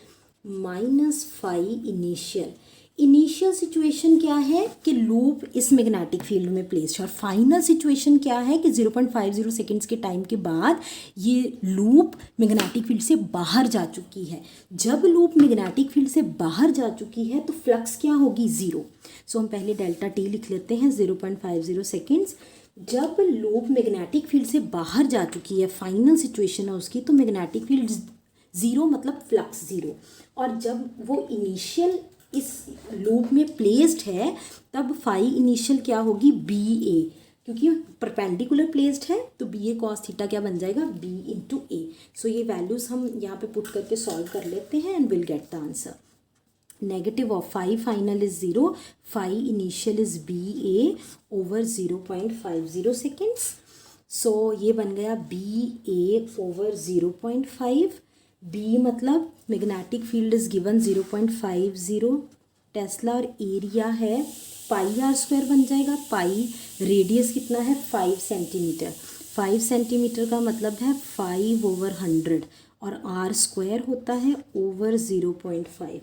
minus 5 initial. Initial situation क्या है कि लूप इस मैग्नेटिक फील्ड में प्लेस्ड है, और फाइनल सिचुएशन क्या है कि 0.50 सेकेंड्स के टाइम के बाद ये लूप मैग्नेटिक फील्ड से बाहर जा चुकी है। जब लूप मैग्नेटिक फील्ड से बाहर जा चुकी है तो फ्लक्स क्या होगी? 0। सो हम पहले डेल्टा T लिख लेते हैं 0.50 सेकेंड्स। जब लूप मैग्नेटिक फील्ड से बाहर जा चुकी है, फाइनल सिचुएशन है उसकी, तो मैग्नेटिक फील्ड 0 मतलब फ्लक्स 0। और जब वो इनिशियल इस लूप में प्लेस्ड है तब 5 इनिशियल क्या होगी? BA, क्योंकि परपेंडिकुलर प्लेस्ड है तो BA कॉस थीटा क्या बन जाएगा? B into A। सो ये वैल्यूज़ हम यहाँ पे पुट करके सॉल्व कर लेते हैं and will get the answer. Negative of 5 final is 0, 5 initial is BA over 0.50 seconds. So ये बन गया BA ओवर 0.5। B मतलब magnetic field is given 0.50 tesla और एरिया है पाई आर स्क्वायर बन जाएगा। पाई रेडियस कितना है? 5 सेंटीमीटर। 5 सेंटीमीटर का मतलब है 5 ओवर 100 और आर स्क्वायर होता है ओवर 0.5।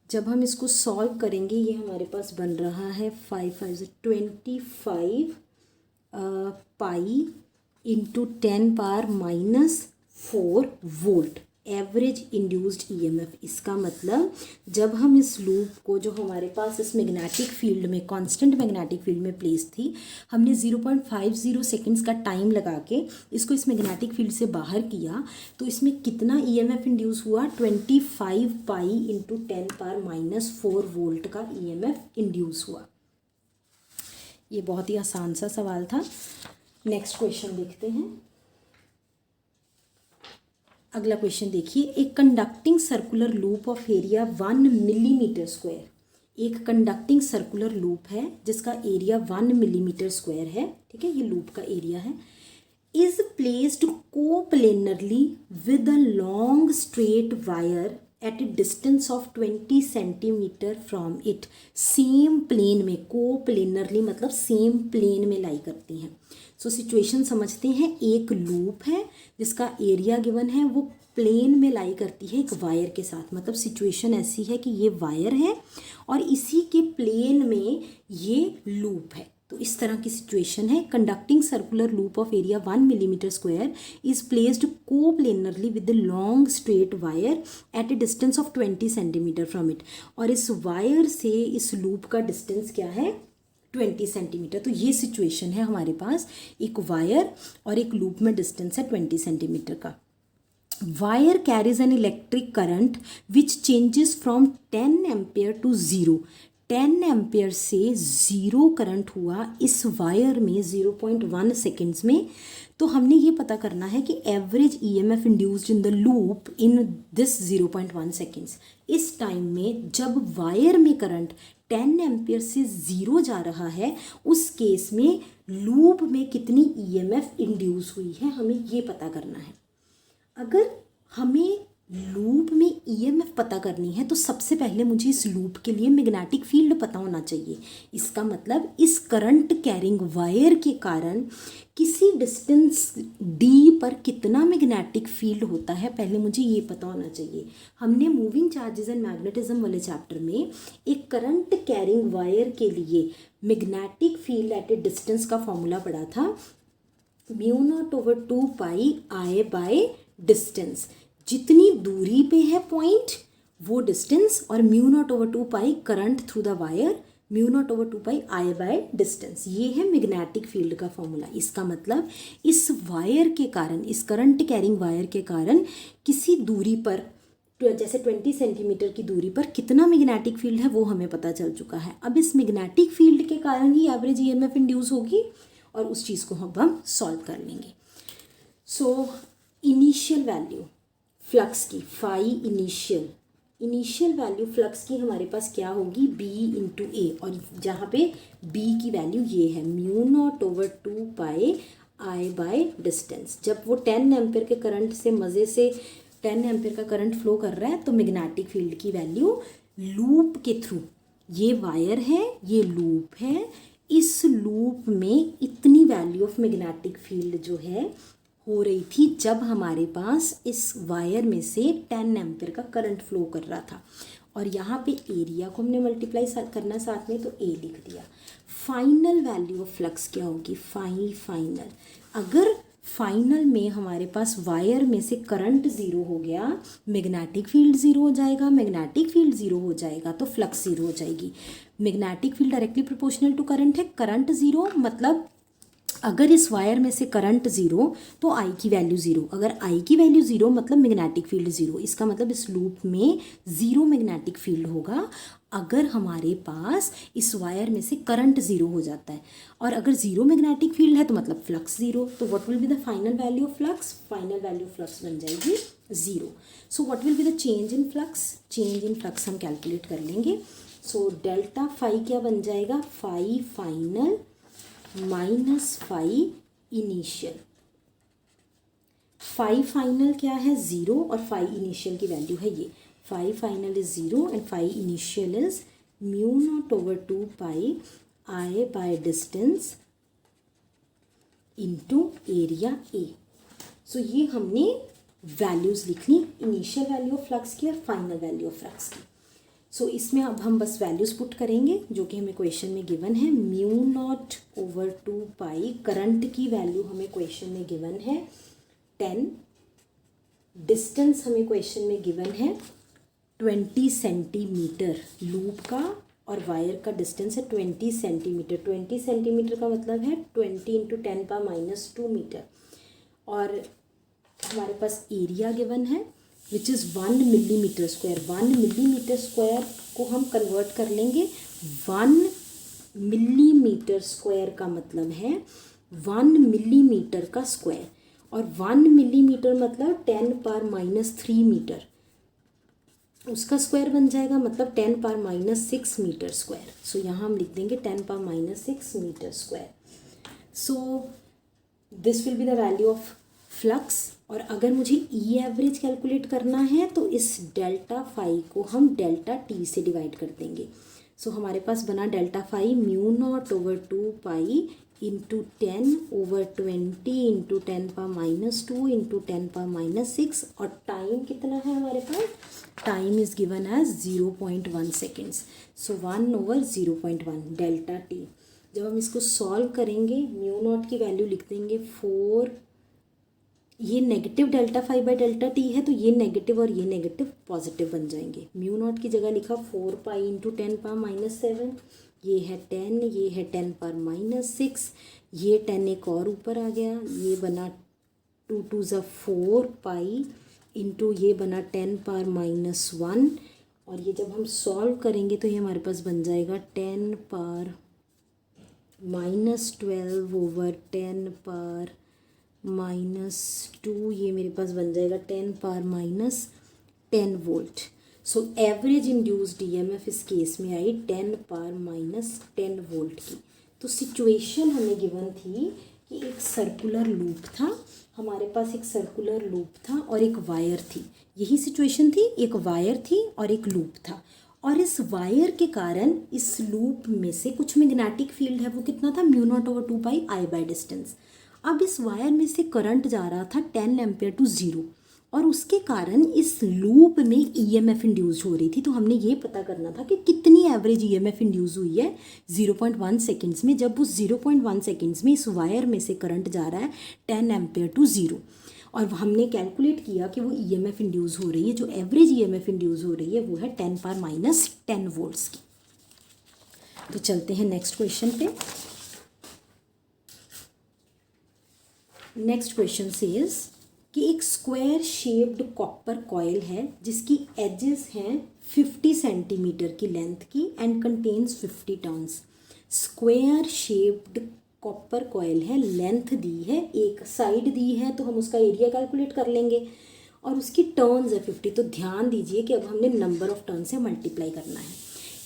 जब हम इसको सॉल्व करेंगे ये हमारे पास बन रहा है 25 pi into 10 power minus 4 volt. Average induced EMF. इसका मतलब जब हम इस लूप को, जो हमारे पास इस मैग्नेटिक फील्ड में, कांस्टेंट मैग्नेटिक फील्ड में प्लेस थी, हमने 0.50 सेकेंड्स का टाइम लगा के इसको इस मैग्नेटिक फील्ड से बाहर किया, तो इसमें कितना ईएमएफ इंड्यूस हुआ? 25 पाई इंटू 10⁻⁻4 वोल्ट का ईएमएफ इंड्यूस हुआ। ये बहुत ही आसान सा सवाल था। नेक्स्ट क्वेश्चन देखते हैं। अगला क्वेश्चन देखिए, एक conducting circular loop of area 1 millimetre square. एक कंडक्टिंग सर्कुलर लूप है जिसका एरिया 1 मिलीमीटर स्क्वायर है, ठीक है, ये लूप का एरिया है। Is placed coplanarly with a long straight wire at a distance of 20 centimetre from it. Same plane में, कोप्लेनरली मतलब सेम प्लेन में लाई करती हैं। सो सिचुएशन समझते हैं। एक लूप है जिसका एरिया गिवन है, वो प्लेन में लाई करती है एक वायर के साथ। मतलब सिचुएशन ऐसी है कि ये वायर है और इसी के प्लेन में ये लूप है। तो इस तरह की सिचुएशन है। Conducting circular loop of area 1 millimetre square is placed coplanarly with the long straight wire at a distance of 20 centimetre from it. और इस वायर से इस लूप का डिस्टेंस क्या है? 20 सेंटीमीटर। तो ये सिचुएशन है हमारे पास, एक वायर और एक लूप में डिस्टेंस है 20 सेंटीमीटर का। Wire carries an electric current which changes from 10 ampere to 0। 10 ampere से 0 करंट हुआ इस वायर में 0.1 सेकेंड्स में। तो हमने ये पता करना है कि average EMF induced in the loop in this 0.1 seconds. इस टाइम में जब वायर में करंट 10 एम्पियर से 0 जा रहा है, उस केस में लूप में कितनी ईएमएफ इंड्यूस हुई है, हमें ये पता करना है। अगर हमें लूप में ईएमएफ पता करनी है तो सबसे पहले मुझे इस लूप के लिए मैग्नेटिक फील्ड पता होना चाहिए। इसका मतलब इस करंट कैरिंग वायर के कारण किसी डिस्टेंस डी पर कितना मैग्नेटिक फील्ड होता है, पहले मुझे ये पता होना चाहिए। हमने मूविंग चार्जेस एंड मैग्नेटिज्म वाले चैप्टर में एक करंट कैरिंग वायर के लिए magnetic field at a distance का फॉर्मूला पढ़ा था, μ0/2 पाई I बाय डिस्टेंस। जितनी दूरी पे है पॉइंट वो डिस्टेंस, और μ0/2 pi current through the wire, μ0/2 pi I by distance. ये है मैग्नेटिक फील्ड का फॉर्मूला। इसका मतलब इस वायर के कारण, इस करंट कैरिंग वायर के कारण किसी दूरी पर, जैसे 20 सेंटीमीटर की दूरी पर कितना मैग्नेटिक फील्ड है वो हमें पता चल चुका है। अब इस मैग्नेटिक फील्ड के कारण ही एवरेज ईएमएफ इंड्यूस होगी और उस चीज़ को हम सॉल्व कर लेंगे। सो इनिशियल वैल्यू फ्लक्स की, फाई इनिशियल वैल्यू फ्लक्स की हमारे पास क्या होगी? B इंटू ए, और जहाँ पे B की वैल्यू ये है μ0/2 पाई I बाय डिस्टेंस। जब वो 10 एम्पियर के करंट से मज़े से 10 एम्पियर का करंट फ्लो कर रहा है तो मैग्नेटिक फील्ड की वैल्यू लूप के थ्रू, ये वायर है, ये लूप है, इस लूप में इतनी वैल्यू ऑफ मैग्नेटिक फील्ड जो है हो रही थी जब हमारे पास इस वायर में से 10 एम्पियर का करंट फ्लो कर रहा था। और यहाँ पे एरिया को हमने मल्टीप्लाई करना साथ में, तो ए लिख दिया। फाइनल वैल्यू ऑफ फ्लक्स क्या होगी? फाइनल, अगर फाइनल में हमारे पास वायर में से करंट 0 हो गया, मैग्नेटिक फील्ड 0 हो जाएगा, मैग्नेटिक फील्ड 0 हो जाएगा तो फ्लक्स 0 हो जाएगी। Magnetic field directly proportional to current है, करंट 0 मतलब अगर इस वायर में से करंट 0 तो I की वैल्यू 0, अगर I की वैल्यू 0 मतलब मैग्नेटिक फील्ड 0। इसका मतलब इस लूप में 0 मैग्नेटिक फील्ड होगा अगर हमारे पास इस वायर में से करंट 0 हो जाता है, और अगर 0 मैग्नेटिक फील्ड है तो मतलब फ्लक्स 0। तो what will be the final value of flux? Final value of flux बन जाएगी 0। So what will be the change in flux? Change in flux हम कैलकुलेट कर लेंगे। सो डेल्टा फाई क्या बन जाएगा? Phi final minus phi initial. Phi final क्या है? 0, और फाई इनिशियल की वैल्यू है ये। Phi final is 0 and phi initial is μ0/2 pi I by distance into area A. So ये हमने वैल्यूज़ लिख ली, इनिशियल वैल्यू ऑफ फ्लक्स की और फाइनल वैल्यू ऑफ फ्लक्स की। सो इसमें अब हम बस वैल्यूज़ पुट करेंगे जो कि हमें क्वेश्चन में गिवन है। μ0/2 पाई, करंट की वैल्यू हमें क्वेश्चन में गिवन है 10, डिस्टेंस हमें क्वेश्चन में गिवन है 20 सेंटीमीटर लूप का, और वायर का डिस्टेंस है 20 सेंटीमीटर। 20 सेंटीमीटर का मतलब है 20 इंटू 10⁻² मीटर। और हमारे पास एरिया गिवन है which is 1 millimetre square. 1 millimetre square को हम कन्वर्ट कर लेंगे। 1 मिलीमीटर स्क्वायर का मतलब है 1 मिलीमीटर का स्क्वायर, और 1 मिलीमीटर मतलब 10⁻³ मीटर, उसका स्क्वायर बन जाएगा मतलब 10⁻6 मीटर स्क्वायर। सो यहाँ हम लिख देंगे 10⁻6 metre square. So this will be the value of flux. और अगर मुझे ई एवरेज कैलकुलेट करना है तो इस डेल्टा फाई को हम डेल्टा टी से डिवाइड कर देंगे। सो हमारे पास बना delta phi μ0/2 into 10/20 into 10⁻² into 10⁻6। और टाइम कितना है हमारे पास? Time is given as 0.1 seconds. So 1/0.1 delta T. जब हम इसको सॉल्व करेंगे μ0 की वैल्यू लिख देंगे 4। ये negative delta phi by delta t है, तो ये नेगेटिव और ये नेगेटिव पॉजिटिव बन जाएंगे। μ0 की जगह लिखा 4 इंटू 10⁻7, ये है 10, ये है 10⁻6, ये 10 एक और ऊपर आ गया, ये बना 2 2 ज़ा 4 इंटू ये बना 10⁻1। और ये जब हम सॉल्व करेंगे तो ये हमारे पास बन जाएगा 10⁻12/10⁻²। ये मेरे पास बन जाएगा 10⁻10 वोल्ट। सो एवरेज इंड्यूस्ड ईएमएफ इस केस में आई 10⁻10 वोल्ट की। तो सिचुएशन हमें गिवन थी कि एक सर्कुलर लूप था, हमारे पास एक सर्कुलर लूप था और एक वायर थी। यही सिचुएशन थी, एक वायर थी और एक लूप था। और इस वायर के कारण इस लूप में से कुछ मैग्नेटिक फील्ड है, वो कितना था μ0/2 I बाय डिस्टेंस। अब इस वायर में से करंट जा रहा था 10 एम्पेयर टू 0, और उसके कारण इस लूप में ईएमएफ इंड्यूस हो रही थी। तो हमने ये पता करना था कि कितनी एवरेज ईएमएफ इंड्यूस हुई है 0.1 सेकेंड्स में, जब उस 0.1 सेकेंड्स में इस वायर में से करंट जा रहा है 10 एम्पेयर टू 0। और हमने कैलकुलेट किया कि वो ईएमएफ इंड्यूस हो रही है, जो एवरेज ईएमएफ इंड्यूस हो रही है वो है 10⁻10 वोल्ट्स की। तो चलते हैं नेक्स्ट क्वेश्चन पे। नेक्स्ट क्वेश्चन सेज कि एक स्क्वायर शेप्ड कॉपर कॉइल है जिसकी एजेस हैं 50 सेंटीमीटर की लेंथ की and contains 50 turns. Square shaped copper coil है, लेंथ दी है, एक साइड दी है, तो हम उसका एरिया कैलकुलेट कर लेंगे, और उसकी टर्न्स है 50। तो ध्यान दीजिए कि अब हमने नंबर ऑफ टर्न से मल्टीप्लाई करना है।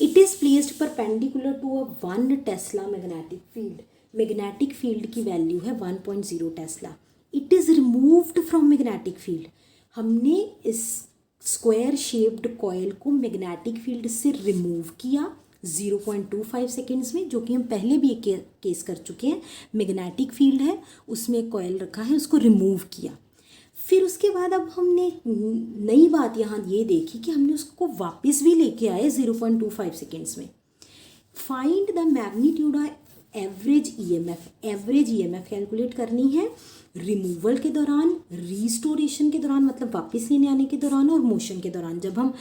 It is placed perpendicular to a 1 tesla magnetic field. Magnetic field की वैल्यू है 1.0 tesla. It is removed from magnetic field. हमने इस स्क्वायर शेप्ड कॉइल को मैग्नेटिक फील्ड से रिमूव किया 0.25 सेकेंड्स में, जो कि हम पहले भी एक केस कर चुके हैं। मैग्नेटिक फील्ड है, उसमें एक कॉइल रखा है, उसको रिमूव किया। फिर उसके बाद अब हमने नई बात यहाँ ये देखी कि हमने उसको वापस भी लेके आए 0.25 सेकेंड्स में। Find the magnitude of average EMF. Average EMF calculate करनी है रिमूवल के दौरान, रिस्टोरेशन के दौरान मतलब वापस लेने आने के दौरान, और मोशन के दौरान जब हम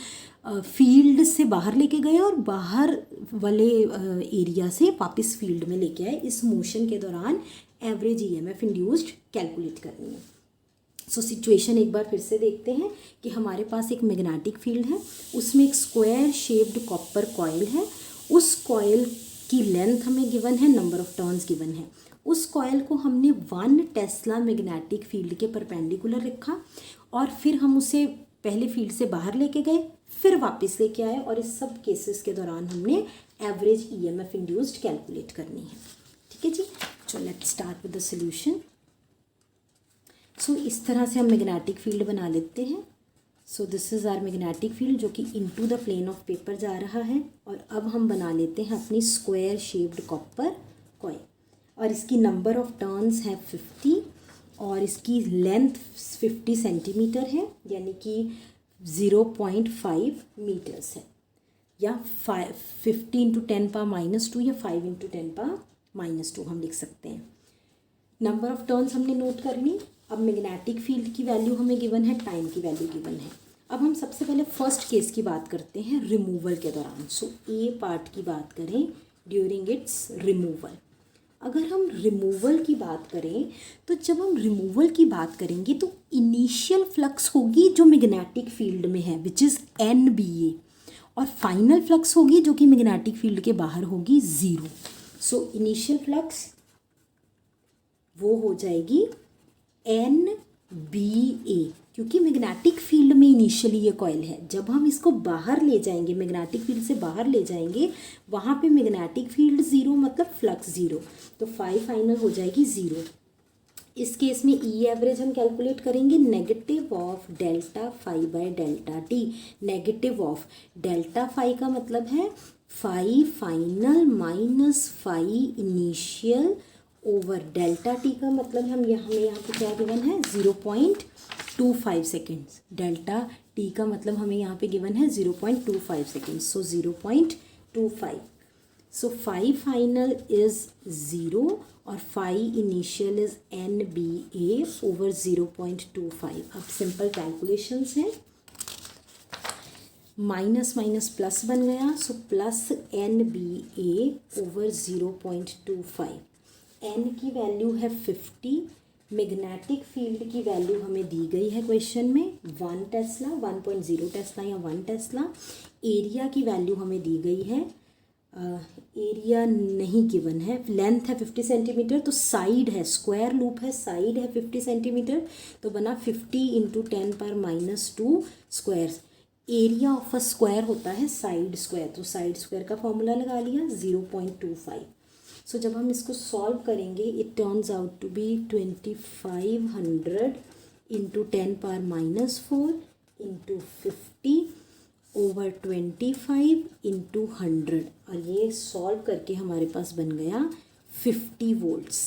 फील्ड से बाहर लेके गए और बाहर वाले एरिया से वापस फील्ड में लेके आए। इस मोशन के दौरान एवरेज ईएमएफ इंड्यूस्ड कैलकुलेट करनी है। सो सिचुएशन एक बार फिर से देखते हैं कि हमारे पास एक मैग्नेटिक फील्ड है, उसमें एक स्क्वायर शेप्ड कॉपर कॉइल है। उस कॉइल की लेंथ हमें गिवन है, नंबर ऑफ टर्न्स गिवन है। उस कॉइल को हमने 1 टेस्ला मैग्नेटिक फील्ड के परपेंडिकुलर रखा, और फिर हम उसे पहले फील्ड से बाहर लेके गए, फिर वापस लेके आए, और इस सब केसेस के दौरान हमने एवरेज ईएमएफ इंड्यूस्ड कैलकुलेट करनी है। ठीक है जी, चलो let's start with the solution. So इस तरह से हम मैग्नेटिक फील्ड बना लेते हैं। So this is our magnetic field जो कि into the plane of paper जा रहा है। और अब हम बना लेते हैं अपनी स्क्वायर शेप्ड कॉपर कॉइल, और इसकी नंबर ऑफ टर्न्स है 50, और इसकी लेंथ 50 सेंटीमीटर है, यानी कि 0.5 मीटर्स है, या 50 इंटू 10⁻2 या 5 इंटू 10⁻2 हम लिख सकते हैं। नंबर ऑफ टर्न्स हमने नोट कर ली, अब मैग्नेटिक फील्ड की वैल्यू हमें गिवन है, टाइम की वैल्यू गिवन है। अब हम सबसे पहले फर्स्ट केस की बात करते हैं रिमूवल के दौरान। सो ए पार्ट की बात करें ड्यूरिंग इट्स रिमूवल। अगर हम रिमूवल की बात करें तो जब हम रिमूवल की बात करेंगे तो इनिशियल फ्लक्स होगी जो मैग्नेटिक फील्ड में है विच इज़ NBA, और फाइनल फ्लक्स होगी जो कि मैग्नेटिक फील्ड के बाहर होगी 0। सो इनिशियल फ्लक्स वो हो जाएगी NBA, क्योंकि मैग्नेटिक फील्ड में इनिशियली ये कॉइल है। जब हम इसको बाहर ले जाएंगे, मैग्नेटिक फील्ड से बाहर ले जाएंगे, वहाँ पे मैग्नेटिक फील्ड 0 मतलब फ्लक्स 0, तो फाई फाइनल हो जाएगी 0। इस केस में ई एवरेज हम कैलकुलेट करेंगे negative of delta phi by delta T. Negative of delta phi का मतलब है phi final minus phi initial over delta t का मतलब हमें यहाँ पे क्या गिवन है 0.25 सेकेंड्स। डेल्टा टी का मतलब हमें यहाँ पे गिवन है 0.25 seconds. So 0.25, so phi final is 0 और phi initial is NBA over 0.25। अब सिंपल कैलकुलेशंस हैं, माइनस माइनस प्लस बन गया, so plus NBA over 0.25। n की वैल्यू है 50, मैग्नेटिक फील्ड की वैल्यू हमें दी गई है क्वेश्चन में 1 टेस्ला, 1.0 टेस्ला या 1 टेस्ला। एरिया की वैल्यू हमें दी गई है, एरिया नहीं गिवन है। लेंथ है 50 सेंटीमीटर, तो साइड है, स्क्वायर लूप है, साइड है 50 सेंटीमीटर, तो बना 50 into 10⁻²² square. Area of a square होता है साइड स्क्वायर, तो साइड स्क्वायर का फॉर्मूला लगा लिया 0.25। सो जब हम इसको सॉल्व करेंगे it turns out to be 2500 into 10⁻⁴ into 50 over 25 into 100, और ये सॉल्व करके हमारे पास बन गया 50 वोल्ट्स।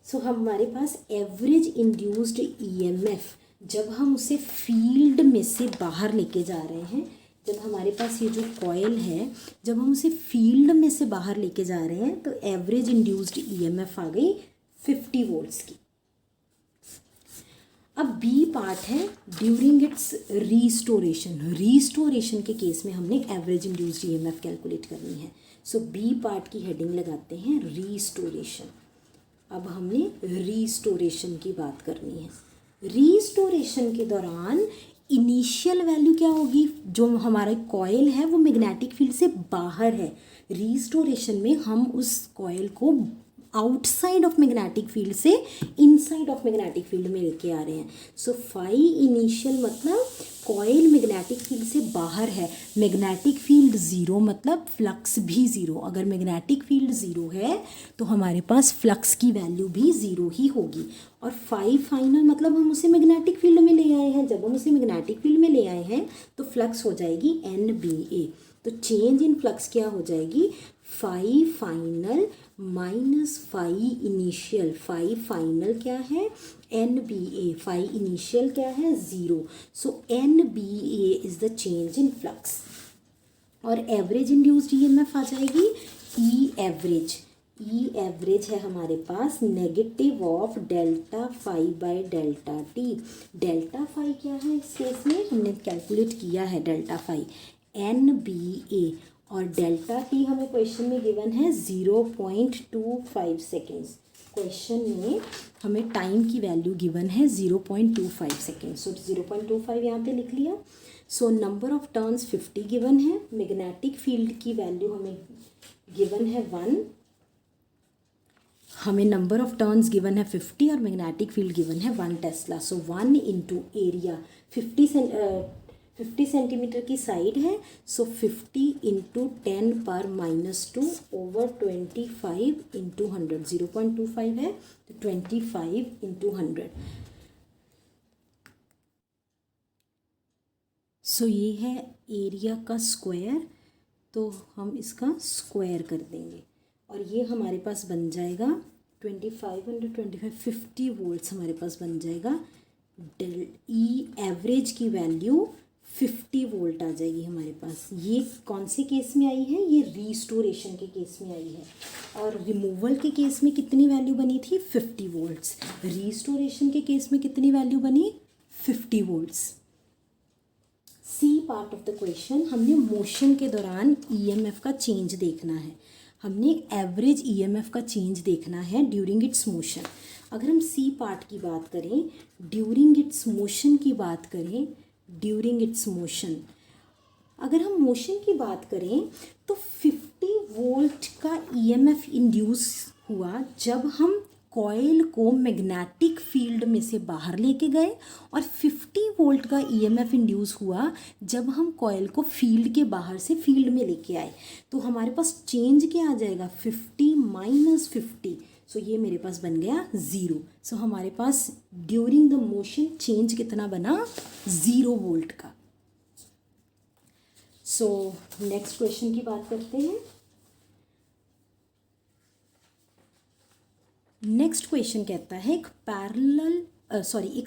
सो हमारे पास एवरेज इंड्यूस्ड EMF जब हम उसे फील्ड में से बाहर लेके जा रहे हैं, जब हमारे पास ये जो कॉइल है जब हम उसे फील्ड में से बाहर लेके जा रहे हैं, तो एवरेज इंड्यूस्ड EMF आ गई 50 वोल्ट्स की। अब बी पार्ट है ड्यूरिंग इट्स रीस्टोरेशन। रीस्टोरेशन के केस में हमने एवरेज इंड्यूस्ड EMF कैलकुलेट करनी है। सो बी पार्ट की हेडिंग लगाते हैं रीस्टोरेशन। अब हमने रीस्टोरेशन की बात करनी है। रीस्टोरेशन के दौरान इनिशियल वैल्यू क्या होगी, जो हमारा कॉइल है वो मैग्नेटिक फील्ड से बाहर है। रीस्टोरेशन में हम उस कॉइल को आउटसाइड ऑफ मैग्नेटिक फील्ड से इनसाइड ऑफ मैग्नेटिक फील्ड में लेके आ रहे हैं। सो फाई इनिशियल मतलब कॉइल मैग्नेटिक फील्ड से बाहर है, मैग्नेटिक फील्ड 0 मतलब फ्लक्स भी 0। अगर मैग्नेटिक फील्ड 0 है तो हमारे पास फ्लक्स की वैल्यू भी 0 ही होगी। और फाई फाइनल मतलब हम उसे मैग्नेटिक फील्ड में ले आए हैं, जब हम उसे मैग्नेटिक फील्ड में ले आए हैं तो फ्लक्स हो जाएगी NBA। तो चेंज इन फ्लक्स क्या हो जाएगी, phi final minus phi initial. Phi final क्या है NBA, फाई इनिशियल क्या है 0। So NBA is the change in flux. और एवरेज इंड्यूस्ड EMF आ जाएगी ई एवरेज। ई एवरेज है हमारे पास negative of delta phi by delta T. Delta phi क्या है इस केस में हमने कैलकुलेट किया है, डेल्टा फाई NBA, और डेल्टा टी हमें क्वेश्चन में गिवन है 0.25 सेकेंड्स। क्वेश्चन में हमें टाइम की वैल्यू गिवन है 0.25 सेकेंड्स। सो 0.25 यहाँ पे लिख लिया। So number of turns 50 given है, मैग्नेटिक फील्ड की वैल्यू हमें गिवन है 1, हमें नंबर ऑफ टर्न्स गिवन है 50 और मैग्नेटिक फील्ड गिवन है 1 टेस्ला। सो 1 इंटू एरिया 50 सेंटीमीटर की साइड है, सो 50 इंटू 10⁻² ओवर 25 इंटू 100। 0.25 है तो 25 इंटू 100। सो ये है एरिया का स्क्वायर, तो हम इसका स्क्वायर कर देंगे और ये हमारे पास बन जाएगा 25 50 वोल्ट्स हमारे पास बन जाएगा। ई एवरेज की वैल्यू 50 वोल्ट आ जाएगी हमारे पास। ये कौन से केस में आई है? ये रीस्टोरेशन के केस में आई है। और रिमूवल के केस में कितनी वैल्यू बनी थी? 50 वोल्ट्स। रीस्टोरेशन के केस में कितनी वैल्यू बनी? 50 volts. C part of the question, हमने मोशन के दौरान ईएमएफ का चेंज देखना है। हमने एवरेज ईएमएफ का चेंज देखना है ड्यूरिंग इट्स मोशन। अगर हम सी पार्ट की बात करें, ड्यूरिंग इट्स मोशन की बात करें, ड्यूरिंग इट्स मोशन, अगर हम मोशन की बात करें तो 50 वोल्ट का ईएमएफ इंड्यूस हुआ जब हम कॉइल को मैग्नेटिक फील्ड में से बाहर लेके गए, और 50 वोल्ट का ईएमएफ इंड्यूस हुआ जब हम कॉइल को फील्ड के बाहर से फील्ड में लेके आए। तो हमारे पास चेंज क्या आ जाएगा? 50 माइनस 50। सो ये मेरे पास बन गया 0। सो हमारे पास ड्यूरिंग द मोशन चेंज कितना बना? 0 वोल्ट का। सो नेक्स्ट क्वेश्चन की बात करते हैं। नेक्स्ट क्वेश्चन कहता है एक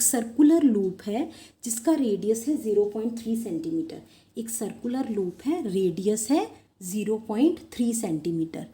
सर्कुलर लूप है जिसका रेडियस है 0.3 सेंटीमीटर। एक सर्कुलर लूप है, रेडियस है 0.3 centimetre.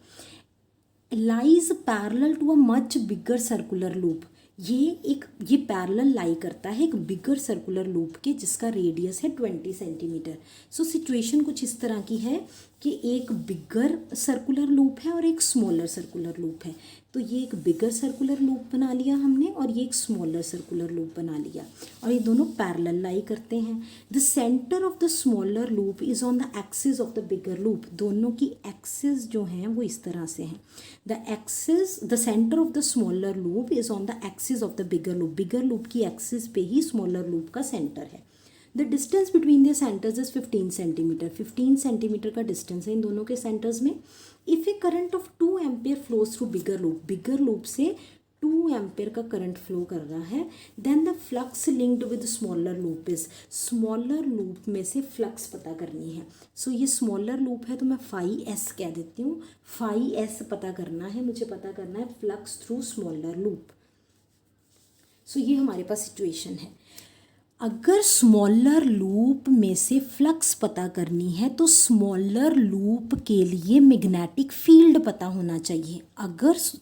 Lies parallel to a much bigger circular loop. ये पैरेलल लाई करता है एक बिगर सर्कुलर लूप के जिसका रेडियस है 20 सेंटीमीटर। सो सिचुएशन कुछ इस तरह की है कि एक बिगर सर्कुलर लूप है और एक स्मॉलर सर्कुलर लूप है। तो ये एक बिगर सर्कुलर लूप बना लिया हमने और ये एक स्मॉलर सर्कुलर लूप बना लिया, और ये दोनों पैरेलल लाई करते हैं। The centre of the smaller loop is on the axis of the bigger loop. दोनों की एक्सिस जो हैं वो इस तरह से हैं। The centre of the smaller loop is on the axis of the bigger loop. Bigger loop की एक्सिस पे ही स्मॉलर लूप का सेंटर है। The distance between the centres is 15 centimetre. 15 centimetre का डिस्टेंस है इन दोनों के सेंटर्स में। If A current of 2 ampere flows through bigger loop से 2 एम्पियर का करंट फ्लो कर रहा है, then the flux linked with smaller loop is. Smaller loop में से फ्लक्स पता करनी है। सो ये स्मॉलर लूप है तो मैं फाई एस कह देती हूँ। फाई एस पता करना है, मुझे पता करना है फ्लक्स थ्रू स्मॉलर लूप। सो ये हमारे पास सिचुएशन है। अगर स्मॉलर लूप में से फ्लक्स पता करनी है तो स्मॉलर लूप के लिए मैग्नेटिक फील्ड पता होना चाहिए।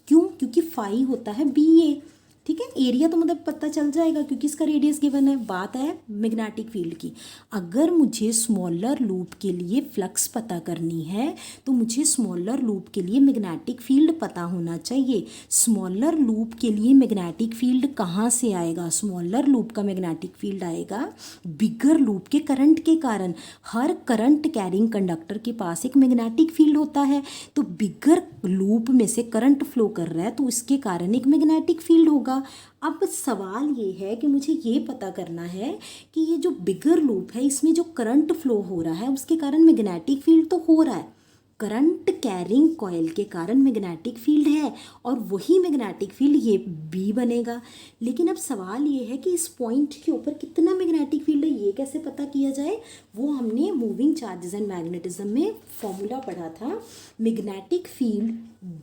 क्योंकि फाई होता है BA, ठीक है। एरिया तो मतलब पता चल जाएगा क्योंकि इसका रेडियस गिवन है। बात है मैग्नेटिक फील्ड की। अगर मुझे स्मॉलर लूप के लिए फ्लक्स पता करनी है तो मुझे स्मॉलर लूप के लिए मैग्नेटिक फील्ड पता होना चाहिए। स्मॉलर लूप के लिए मैग्नेटिक फील्ड कहाँ से आएगा? स्मॉलर लूप का मैग्नेटिक फील्ड आएगा बिगर लूप के करंट के कारण। हर करंट कैरिंग कंडक्टर के पास एक मैग्नेटिक फील्ड होता है। तो बिगर लूप में से करंट फ्लो कर रहा है तो इसके कारण एक मैग्नेटिक फील्ड होगा। अब सवाल ये है कि मुझे ये पता करना है कि ये जो बिगर लूप है इसमें जो करंट फ्लो हो रहा है उसके कारण मैग्नेटिक फील्ड तो हो रहा है। करंट कैरिंग कॉइल के कारण मैग्नेटिक फील्ड है और वही मैग्नेटिक फील्ड ये B बनेगा। लेकिन अब सवाल ये है कि इस पॉइंट के ऊपर कितना मैग्नेटिक फील्ड है ये कैसे पता किया जाए? वो हमने मूविंग चार्जेस एंड मैग्नेटिज्म में फॉर्मूला पढ़ा था। Magnetic field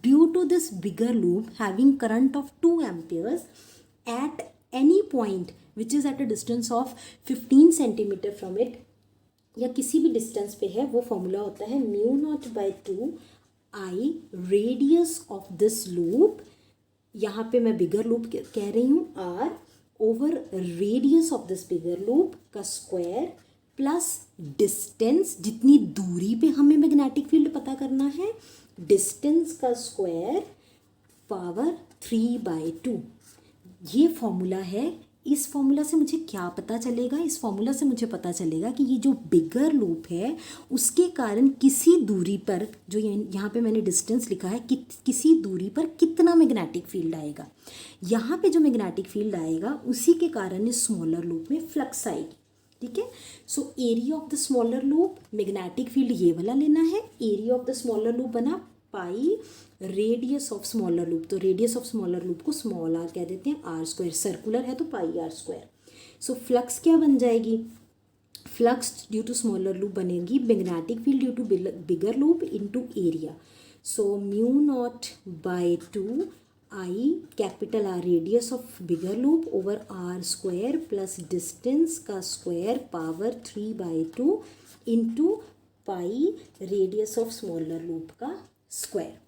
due to this bigger loop having current of 2 amperes at any point which is at a distance of 15 centimetre from it, या किसी भी डिस्टेंस पे है, वो फॉर्मूला होता है μ0/2 I radius of this loop. यहाँ पे मैं बिगर लूप कह रही हूँ R over radius of this bigger loop का स्क्वायर प्लस डिस्टेंस, जितनी दूरी पे हमें मैग्नेटिक फील्ड पता करना है, डिस्टेंस का स्क्वायर पावर 3/2। ये फॉर्मूला है। इस फॉर्मूला से मुझे क्या पता चलेगा? इस फॉर्मूला से मुझे पता चलेगा कि ये जो बिगर लूप है उसके कारण किसी दूरी पर, जो यहाँ पे मैंने डिस्टेंस लिखा है, कि किसी दूरी पर कितना मैग्नेटिक फील्ड आएगा। यहाँ पे जो मैग्नेटिक फील्ड आएगा उसी के कारण इस स्मॉलर लूप में फ्लक्स आएगी, ठीक है। सो area of the smaller loop, magnetic field ये वाला लेना है। Area of the smaller loop बना pi radius of smaller loop. तो रेडियस ऑफ स्मॉलर लूप को स्मॉल r कह देते हैं, r²। सर्कुलर है तो πr²। सो फ्लक्स क्या बन जाएगी? Flux due to smaller loop बनेगी magnetic field due to bigger loop into area. So μ0/2 I capital R radius of bigger loop over R square plus distance का square power 3/2 into pi radius of smaller loop का square.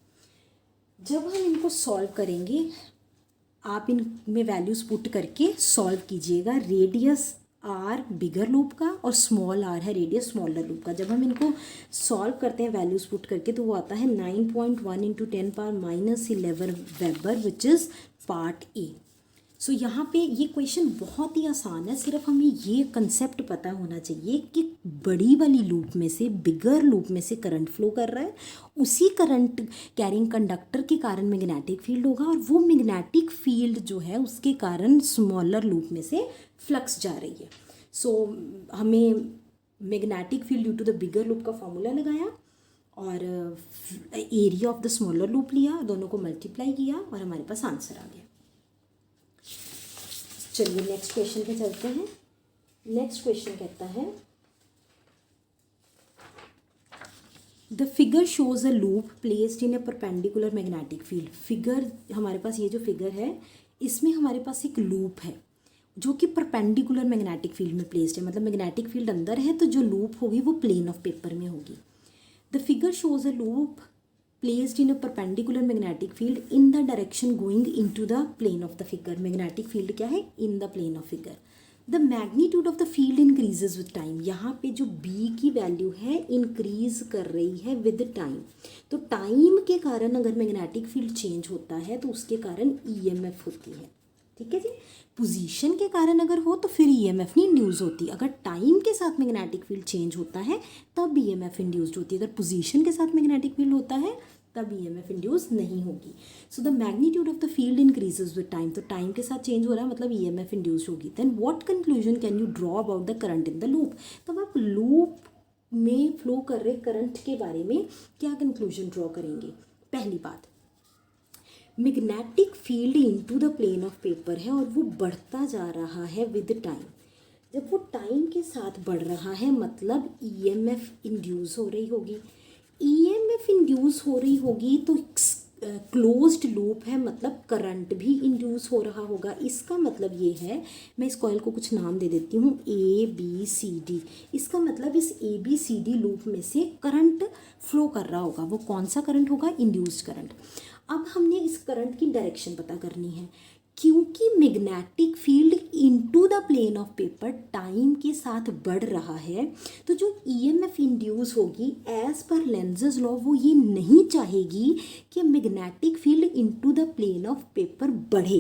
जब हम इनको solve करेंगे आप इनमें values put करके solve कीजिएगा। रेडियस आर बिगर लूप का और स्मॉल आर है रेडियस स्मॉलर लूप का। जब हम इनको सॉल्व करते हैं वैल्यूज़ पुट करके तो वो आता है 9.1 into 10⁻11 weber which is part A. So यहाँ पे ये क्वेश्चन बहुत ही आसान है, सिर्फ हमें ये कंसेप्ट पता होना चाहिए कि बड़ी वाली लूप में से बिगर लूप में से करंट फ्लो कर रहा है, उसी करंट कैरिंग कंडक्टर के कारण मैग्नेटिक फील्ड होगा और वो मैग्नेटिक फील्ड जो है उसके कारण स्मॉलर लूप में से फ्लक्स जा रही है। सो हमें magnetic field due to the bigger loop का फॉर्मूला लगाया और area of the smaller loop लिया, दोनों को मल्टीप्लाई किया और हमारे पास आंसर आ गया। चलिए नेक्स्ट क्वेश्चन पे चलते हैं। नेक्स्ट क्वेश्चन कहता है the figure shows a loop placed in a perpendicular magnetic field. Figure हमारे पास ये जो फिगर है इसमें हमारे पास एक लूप है जो कि परपेंडिकुलर मैग्नेटिक फील्ड में प्लेस्ड है, मतलब मैग्नेटिक फील्ड अंदर है तो जो लूप होगी वो प्लेन ऑफ पेपर में होगी। The figure shows a loop placed in a perpendicular magnetic field in the direction going into the plane of the figure। magnetic field क्या है? in the plane of figure। the magnitude of the field increases with time। यहाँ पे जो B की value है increase कर रही है विद टाइम। तो टाइम के कारण अगर मैग्नेटिक फील्ड चेंज होता है तो उसके कारण EMF होती है, ठीक है जी। पोजीशन के कारण अगर हो तो फिर EMF नहीं इंड्यूस होती। अगर टाइम के साथ मैग्नेटिक फील्ड चेंज होता है तब EMF इंड्यूस्ड होती है। अगर पोजीशन के साथ मैग्नेटिक फील्ड होता है तब EMF इंड्यूस नहीं होगी। So the magnitude of the field increases with time. तो टाइम के साथ चेंज हो रहा है मतलब EMF इंड्यूस होगी। Then what conclusion can you draw about the current in the loop. तब आप लूप में फ्लो कर रहे करंट के बारे में क्या कंक्लूजन ड्रॉ करेंगे। पहली बात, magnetic field into the plane of paper है और वो बढ़ता जा रहा है विद टाइम। जब वो टाइम के साथ बढ़ रहा है मतलब EMF इंड्यूस हो रही होगी। EMF इंड्यूस हो रही होगी तो क्लोज्ड लूप है मतलब करंट भी इंड्यूस हो रहा होगा। इसका मतलब ये है, मैं इस कॉइल को कुछ नाम दे देती हूँ ABCD। इसका मतलब इस ABCD लूप में से करंट फ्लो कर रहा होगा। वो कौन सा करंट होगा? Induced current. अब हमने इस करंट की डायरेक्शन पता करनी है। क्योंकि magnetic field into the plane of paper time के साथ बढ़ रहा है तो जो EMF इंड्यूस होगी एज पर लेंजेस लॉ वो ये नहीं चाहेगी कि magnetic field into the plane of paper बढ़े।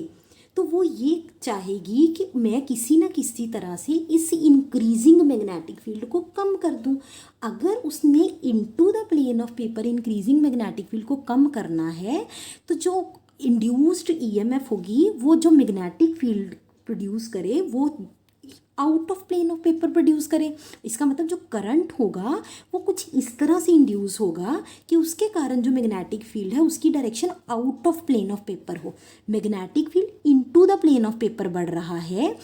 तो वो ये चाहेगी कि मैं किसी ना किसी तरह से इस इंक्रीजिंग मैग्नेटिक फील्ड को कम कर दूं। अगर उसने into the plane of paper increasing magnetic field को कम करना है तो जो इंड्यूस्ड EMF होगी वो जो मैग्नेटिक फील्ड प्रोड्यूस करे वो out of plane of paper produce करे। इसका मतलब जो करंट होगा वो कुछ इस तरह से इंड्यूस होगा कि उसके कारण जो मैग्नेटिक फील्ड है उसकी direction out of plane of paper हो। Magnetic field into the plane of paper बढ़ रहा है।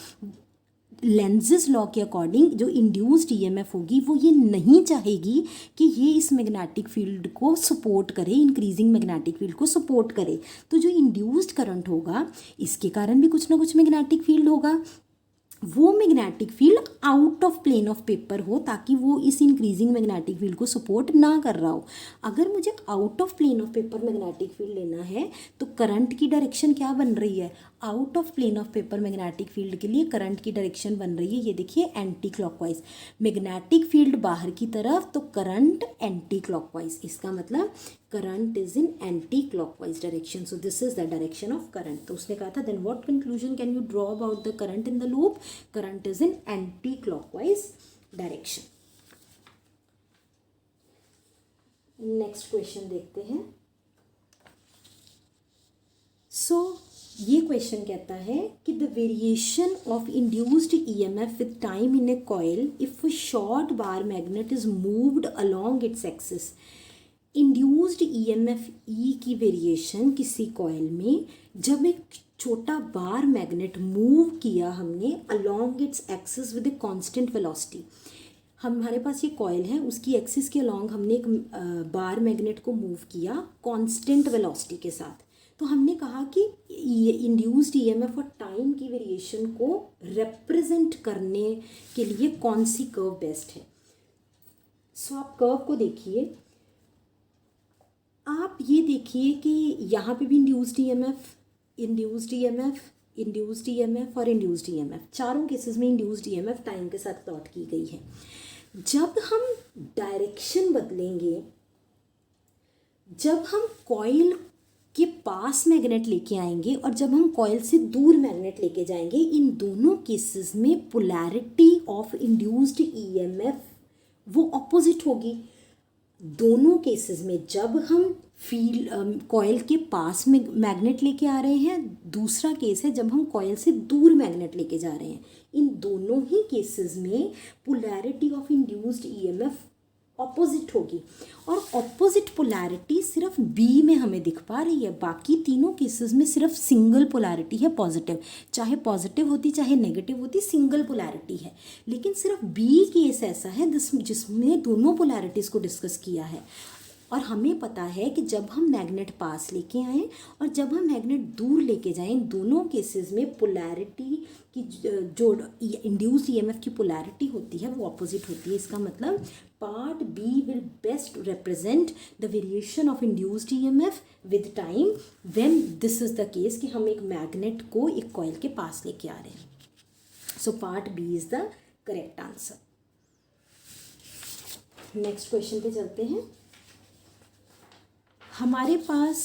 लेंजेस लॉ के अकॉर्डिंग जो इंड्यूस्ड EMF होगी वो ये नहीं चाहेगी कि ये इस मैग्नेटिक फील्ड को सपोर्ट करे, इंक्रीजिंग मैग्नेटिक फील्ड को सपोर्ट करे। तो जो इंड्यूस्ड करंट होगा इसके कारण भी कुछ ना कुछ मैग्नेटिक फील्ड होगा। वो magnetic field out of plane of paper हो ताकि वो इस इंक्रीजिंग मैग्नेटिक फील्ड को सपोर्ट ना कर रहा हो। अगर मुझे out of plane of paper magnetic field लेना है तो करंट की डायरेक्शन क्या बन रही है? Out of plane of paper magnetic field के लिए करंट की डायरेक्शन बन रही है, ये देखिए एंटी क्लॉकवाइज। मैग्नेटिक फील्ड बाहर की तरफ तो करंट एंटी क्लॉकवाइज। इसका मतलब current is in anti clockwise direction. So this is the direction of current. तो उसने कहा था then what conclusion can you draw about the current in the loop. Current is in anti clockwise direction. Next question देखते हैं। ये question कहता है कि the variation of induced EMF with time in a coil if short bar magnet is moved along its axis. Induced EMF E की variation किसी coil में जब एक छोटा बार मैग्नेट मूव किया हमने along its axis with a constant velocity. हमारे पास ये कॉइल है, उसकी एक्सिस के अलोंग हमने एक बार मैग्नेट को मूव किया कांस्टेंट वेलोसिटी के साथ। तो हमने कहा कि ये इंड्यूस्ड ईएमएफ और टाइम की वेरिएशन को रिप्रेजेंट करने के लिए कौन सी कर्व बेस्ट है। सो आप कर्व को देखिए, आप ये देखिए कि यहाँ पे भी induced EMF, induced EMF, induced EMF और इंड्यूस्ड ईएमएफ, चारों केसेस में इंड्यूस्ड ईएमएफ टाइम के साथ प्लॉट की गई है। जब हम डायरेक्शन बदलेंगे, जब हम कॉइल के पास मैग्नेट लेके आएंगे और जब हम कॉइल से दूर मैग्नेट लेके जाएंगे, इन दोनों केसेस में पोलैरिटी ऑफ इंड्यूस्ड ईएमएफ वो ऑपोजिट होगी। दोनों केसेस में जब हम कॉइल के पास में मैग्नेट लेके आ रहे हैं, दूसरा केस है जब हम कॉइल से दूर मैग्नेट लेके जा रहे हैं, इन दोनों ही केसेस में polarity of induced EMF opposite होगी। और ऑपोजिट पोलैरिटी सिर्फ बी में हमें दिख पा रही है, बाकी तीनों केसेस में सिर्फ सिंगल पोलैरिटी है पॉजिटिव। चाहे पॉजिटिव होती चाहे नेगेटिव होती, सिंगल पोलैरिटी है। लेकिन सिर्फ बी केस ऐसा है जिसमें दोनों पोलैरिटीज़ को डिस्कस किया है। और हमें पता है कि जब हम मैग्नेट पास लेके आएँ और जब हम मैग्नेट दूर लेके जाएं, दोनों केसेस में पोलैरिटी की जो इंड्यूस्ड ईएमएफ की पोलैरिटी होती है वो ऑपोजिट होती है। इसका मतलब part B will best represent the variation of induced EMF with time when this is the case कि हम एक मैग्नेट को एक कॉइल के पास लेके आ रहे हैं। So part B is the correct answer. Next question पे चलते हैं। हमारे पास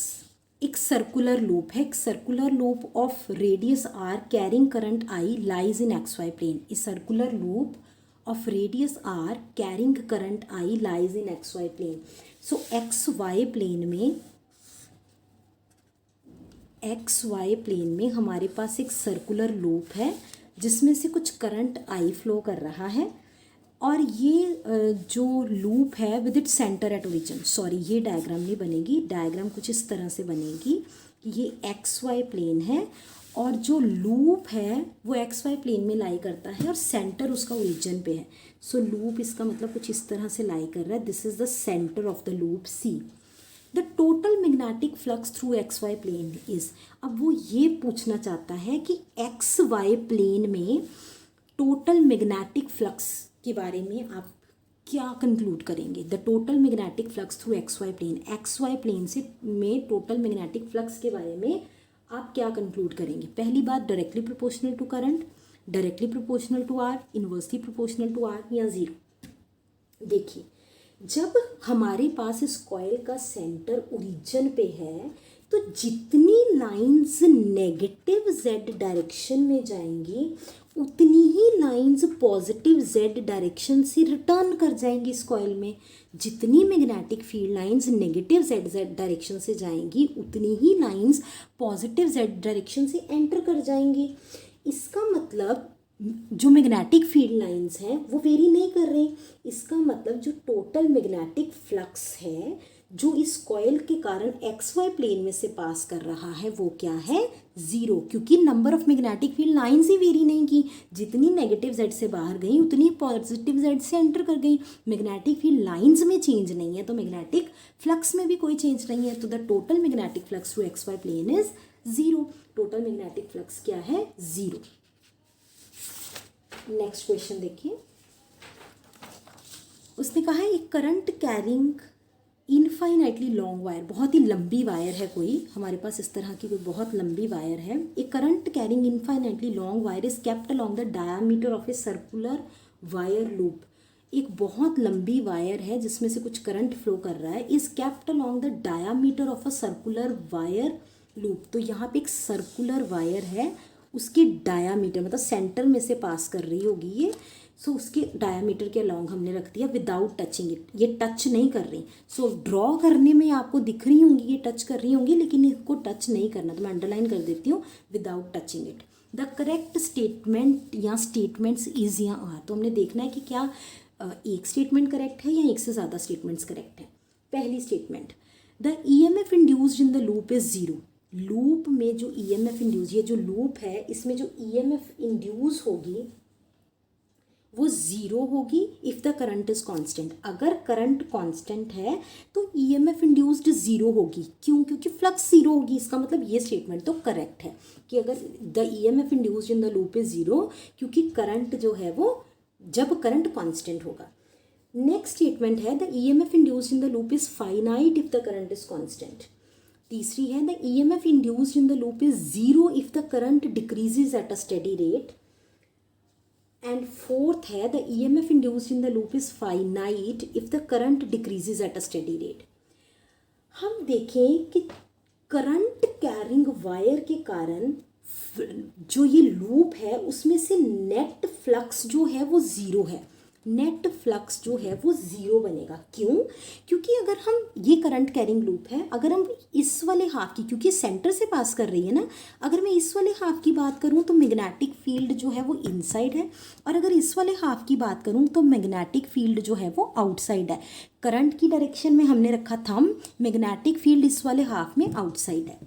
एक सर्कुलर लूप है, एक circular loop of radius R carrying current I lies in x Y plane. A circular loop of radius R carrying current I lies in x Y plane. So x Y plane में हमारे पास एक circular loop है जिसमें से कुछ current I flow कर रहा है, और ये जो लूप है with it centre at origin. Sorry, ये डायग्राम नहीं बनेगी, डायग्राम कुछ इस तरह से बनेगी कि ये एक्स वाई प्लेन है और जो लूप है वो एक्स वाई प्लेन में लाई करता है और सेंटर उसका ओरिजिन पे है। सो लूप इसका मतलब कुछ इस तरह से लाई कर रहा है। This is the centre of the loop C. The total magnetic flux through X Y plane is. अब वो ये पूछना चाहता है कि एक्स वाई प्लेन में टोटल मैग्नेटिक फ्लक्स के बारे में आप क्या कंक्लूड करेंगे। The total magnetic flux through X Y plane, X Y plane से में टोटल मैग्नेटिक फ्लक्स के बारे में आप क्या कंक्लूड करेंगे। पहली बात, directly proportional to current, directly proportional to R, inversely proportional to R या जीरो। देखिए, जब हमारे पास इस कॉइल का सेंटर ओरिजिन पे है तो जितनी लाइंस नेगेटिव जेड डायरेक्शन में जाएंगी उतनी ही लाइंस पॉजिटिव जेड डायरेक्शन से रिटर्न कर जाएंगी इस कॉइल में। जितनी magnetic field lines negative Z direction से जाएंगी उतनी ही लाइंस पॉजिटिव जेड डायरेक्शन से एंटर कर जाएंगी। इसका मतलब जो मैग्नेटिक फील्ड लाइंस हैं वो वेरी नहीं कर रही। इसका मतलब जो टोटल मैग्नेटिक फ्लक्स है जो इस कॉइल के कारण एक्स वाई प्लेन में से पास कर रहा है वो क्या है, ज़ीरो, क्योंकि number of magnetic field lines he very नहीं की। जितनी नेगेटिव जेड से बाहर गई उतनी पॉजिटिव जेड से एंटर कर गई। मैग्नेटिक फील्ड लाइंस में चेंज नहीं है तो मैग्नेटिक फ्लक्स में भी कोई चेंज नहीं है। तो the total magnetic flux through X Y plane is zero. Total magnetic flux क्या है, ज़ीरो। नेक्स्ट क्वेश्चन देखिए। उसने कहा है एक current carrying infinitely long wire, बहुत ही लंबी वायर है कोई, हमारे पास इस तरह की कोई बहुत लंबी वायर है। A current carrying infinitely long wire is kept along the diameter of a circular wire loop. एक बहुत लंबी वायर है जिसमें से कुछ करंट फ्लो कर रहा है, is kept along the diameter of a circular wire loop. तो यहाँ पे एक सर्कुलर वायर है, उसके डायामीटर मतलब सेंटर में से पास कर रही होगी ये। सो उसके डायामीटर के अलॉन्ग हमने रख दिया विदाउट टचिंग इट, ये टच नहीं कर रही। सो ड्रॉ करने में आपको दिख रही होंगी ये टच कर रही होंगी, लेकिन इसको टच नहीं करना, तो मैं अंडरलाइन कर देती हूँ without touching it. The correct statement या स्टेटमेंट्स इज या आर। तो हमने देखना है कि क्या एक स्टेटमेंट करेक्ट है या एक से ज़्यादा स्टेटमेंट्स करेक्ट है। पहली statement, the EMF induced in the loop is zero. Loop में जो EMF इंड्यूस, ये जो लूप है इसमें जो EMF इंड्यूस होगी वो ज़ीरो होगी if the current is constant. अगर करंट कांस्टेंट है तो ईएमएफ इंड्यूस्ड ज़ीरो होगी। क्यों? क्योंकि फ्लक्स ज़ीरो होगी। इसका मतलब ये स्टेटमेंट तो करेक्ट है कि अगर the EMF induced in the loop is zero, क्योंकि करंट जो है वो जब करंट कांस्टेंट होगा। नेक्स्ट स्टेटमेंट है the EMF induced in the loop is finite if the current is constant. तीसरी है the EMF induced in the loop is zero if the current decreases at a steady rate. And fourth है the EMF induced in the loop is finite if the current decreases at a steady rate. हम देखें कि current carrying wire के कारण जो ये loop है उसमें से नेट फ्लक्स जो है वो ज़ीरो है। नेट फ्लक्स जो है वो ज़ीरो बनेगा। क्यों? क्योंकि अगर हम ये करंट कैरिंग लूप है, अगर हम इस वाले हाफ की, क्योंकि सेंटर से पास कर रही है ना, अगर मैं इस वाले हाफ की बात करूं तो मैग्नेटिक फील्ड जो है वो इनसाइड है, और अगर इस वाले हाफ की बात करूं तो मैग्नेटिक फील्ड जो है वो आउटसाइड है। करंट की डायरेक्शन में हमने रखा थंब, मैग्नेटिक फील्ड इस वाले हाफ में आउटसाइड है।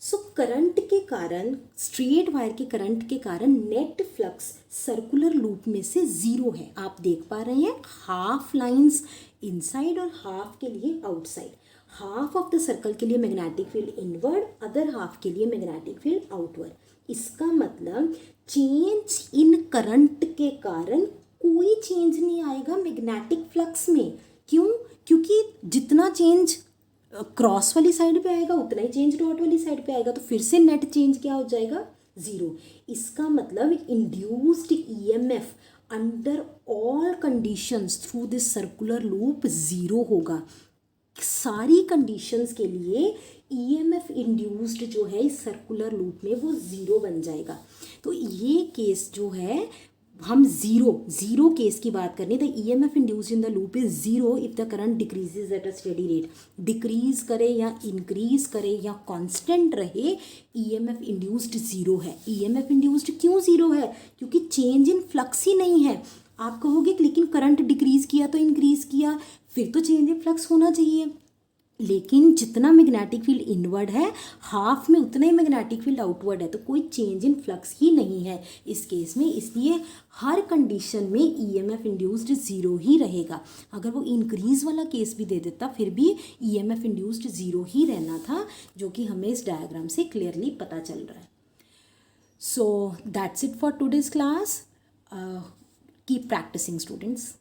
सो करंट के कारण, स्ट्रेट वायर के करंट के कारण नेट फ्लक्स सर्कुलर लूप में से ज़ीरो है। आप देख पा रहे हैं हाफ लाइंस इनसाइड और हाफ के लिए outside. Half of the circle के लिए magnetic field inward, other half के लिए मैग्नेटिक फील्ड आउटवर्ड। इसका मतलब चेंज इन करंट के कारण कोई चेंज नहीं आएगा मैग्नेटिक फ्लक्स में। क्यों? क्योंकि जितना चेंज क्रॉस वाली साइड पे आएगा उतना ही चेंज डॉट वाली साइड पे आएगा, तो फिर से नेट चेंज क्या हो जाएगा? ज़ीरो। इसका मतलब induced EMF under all conditions through this circular loop zero होगा। सारी कंडीशंस के लिए ईएमएफ इंड्यूस्ड जो है इस सर्कुलर लूप में वो ज़ीरो बन जाएगा। तो ये केस जो है, हम ज़ीरो केस की बात करनी, the EMF induced in the loop is zero if the current decreases at a steady rate. Decrease करे या इंक्रीज करे या कांस्टेंट रहे, ईएमएफ इंड्यूस्ड ज़ीरो है। ईएमएफ इंड्यूस्ड क्यों ज़ीरो है? क्योंकि चेंज इन फ्लक्स ही नहीं है। आप कहोगे लेकिन करंट डिक्रीज किया तो इंक्रीज किया, फिर तो चेंज इन फ्लक्स होना चाहिए, लेकिन जितना मैग्नेटिक फील्ड इनवर्ड है हाफ में उतना ही मैग्नेटिक फील्ड आउटवर्ड है, तो कोई चेंज इन फ्लक्स ही नहीं है इस केस में। इसलिए हर कंडीशन में ईएमएफ इंड्यूस्ड ज़ीरो ही रहेगा। अगर वो इंक्रीज वाला केस भी दे देता फिर भी ईएमएफ इंड्यूस्ड ज़ीरो ही रहना था, जो कि हमें इस डायग्राम से क्लियरली पता चल रहा है। So that's it for today's class. Keep practising students.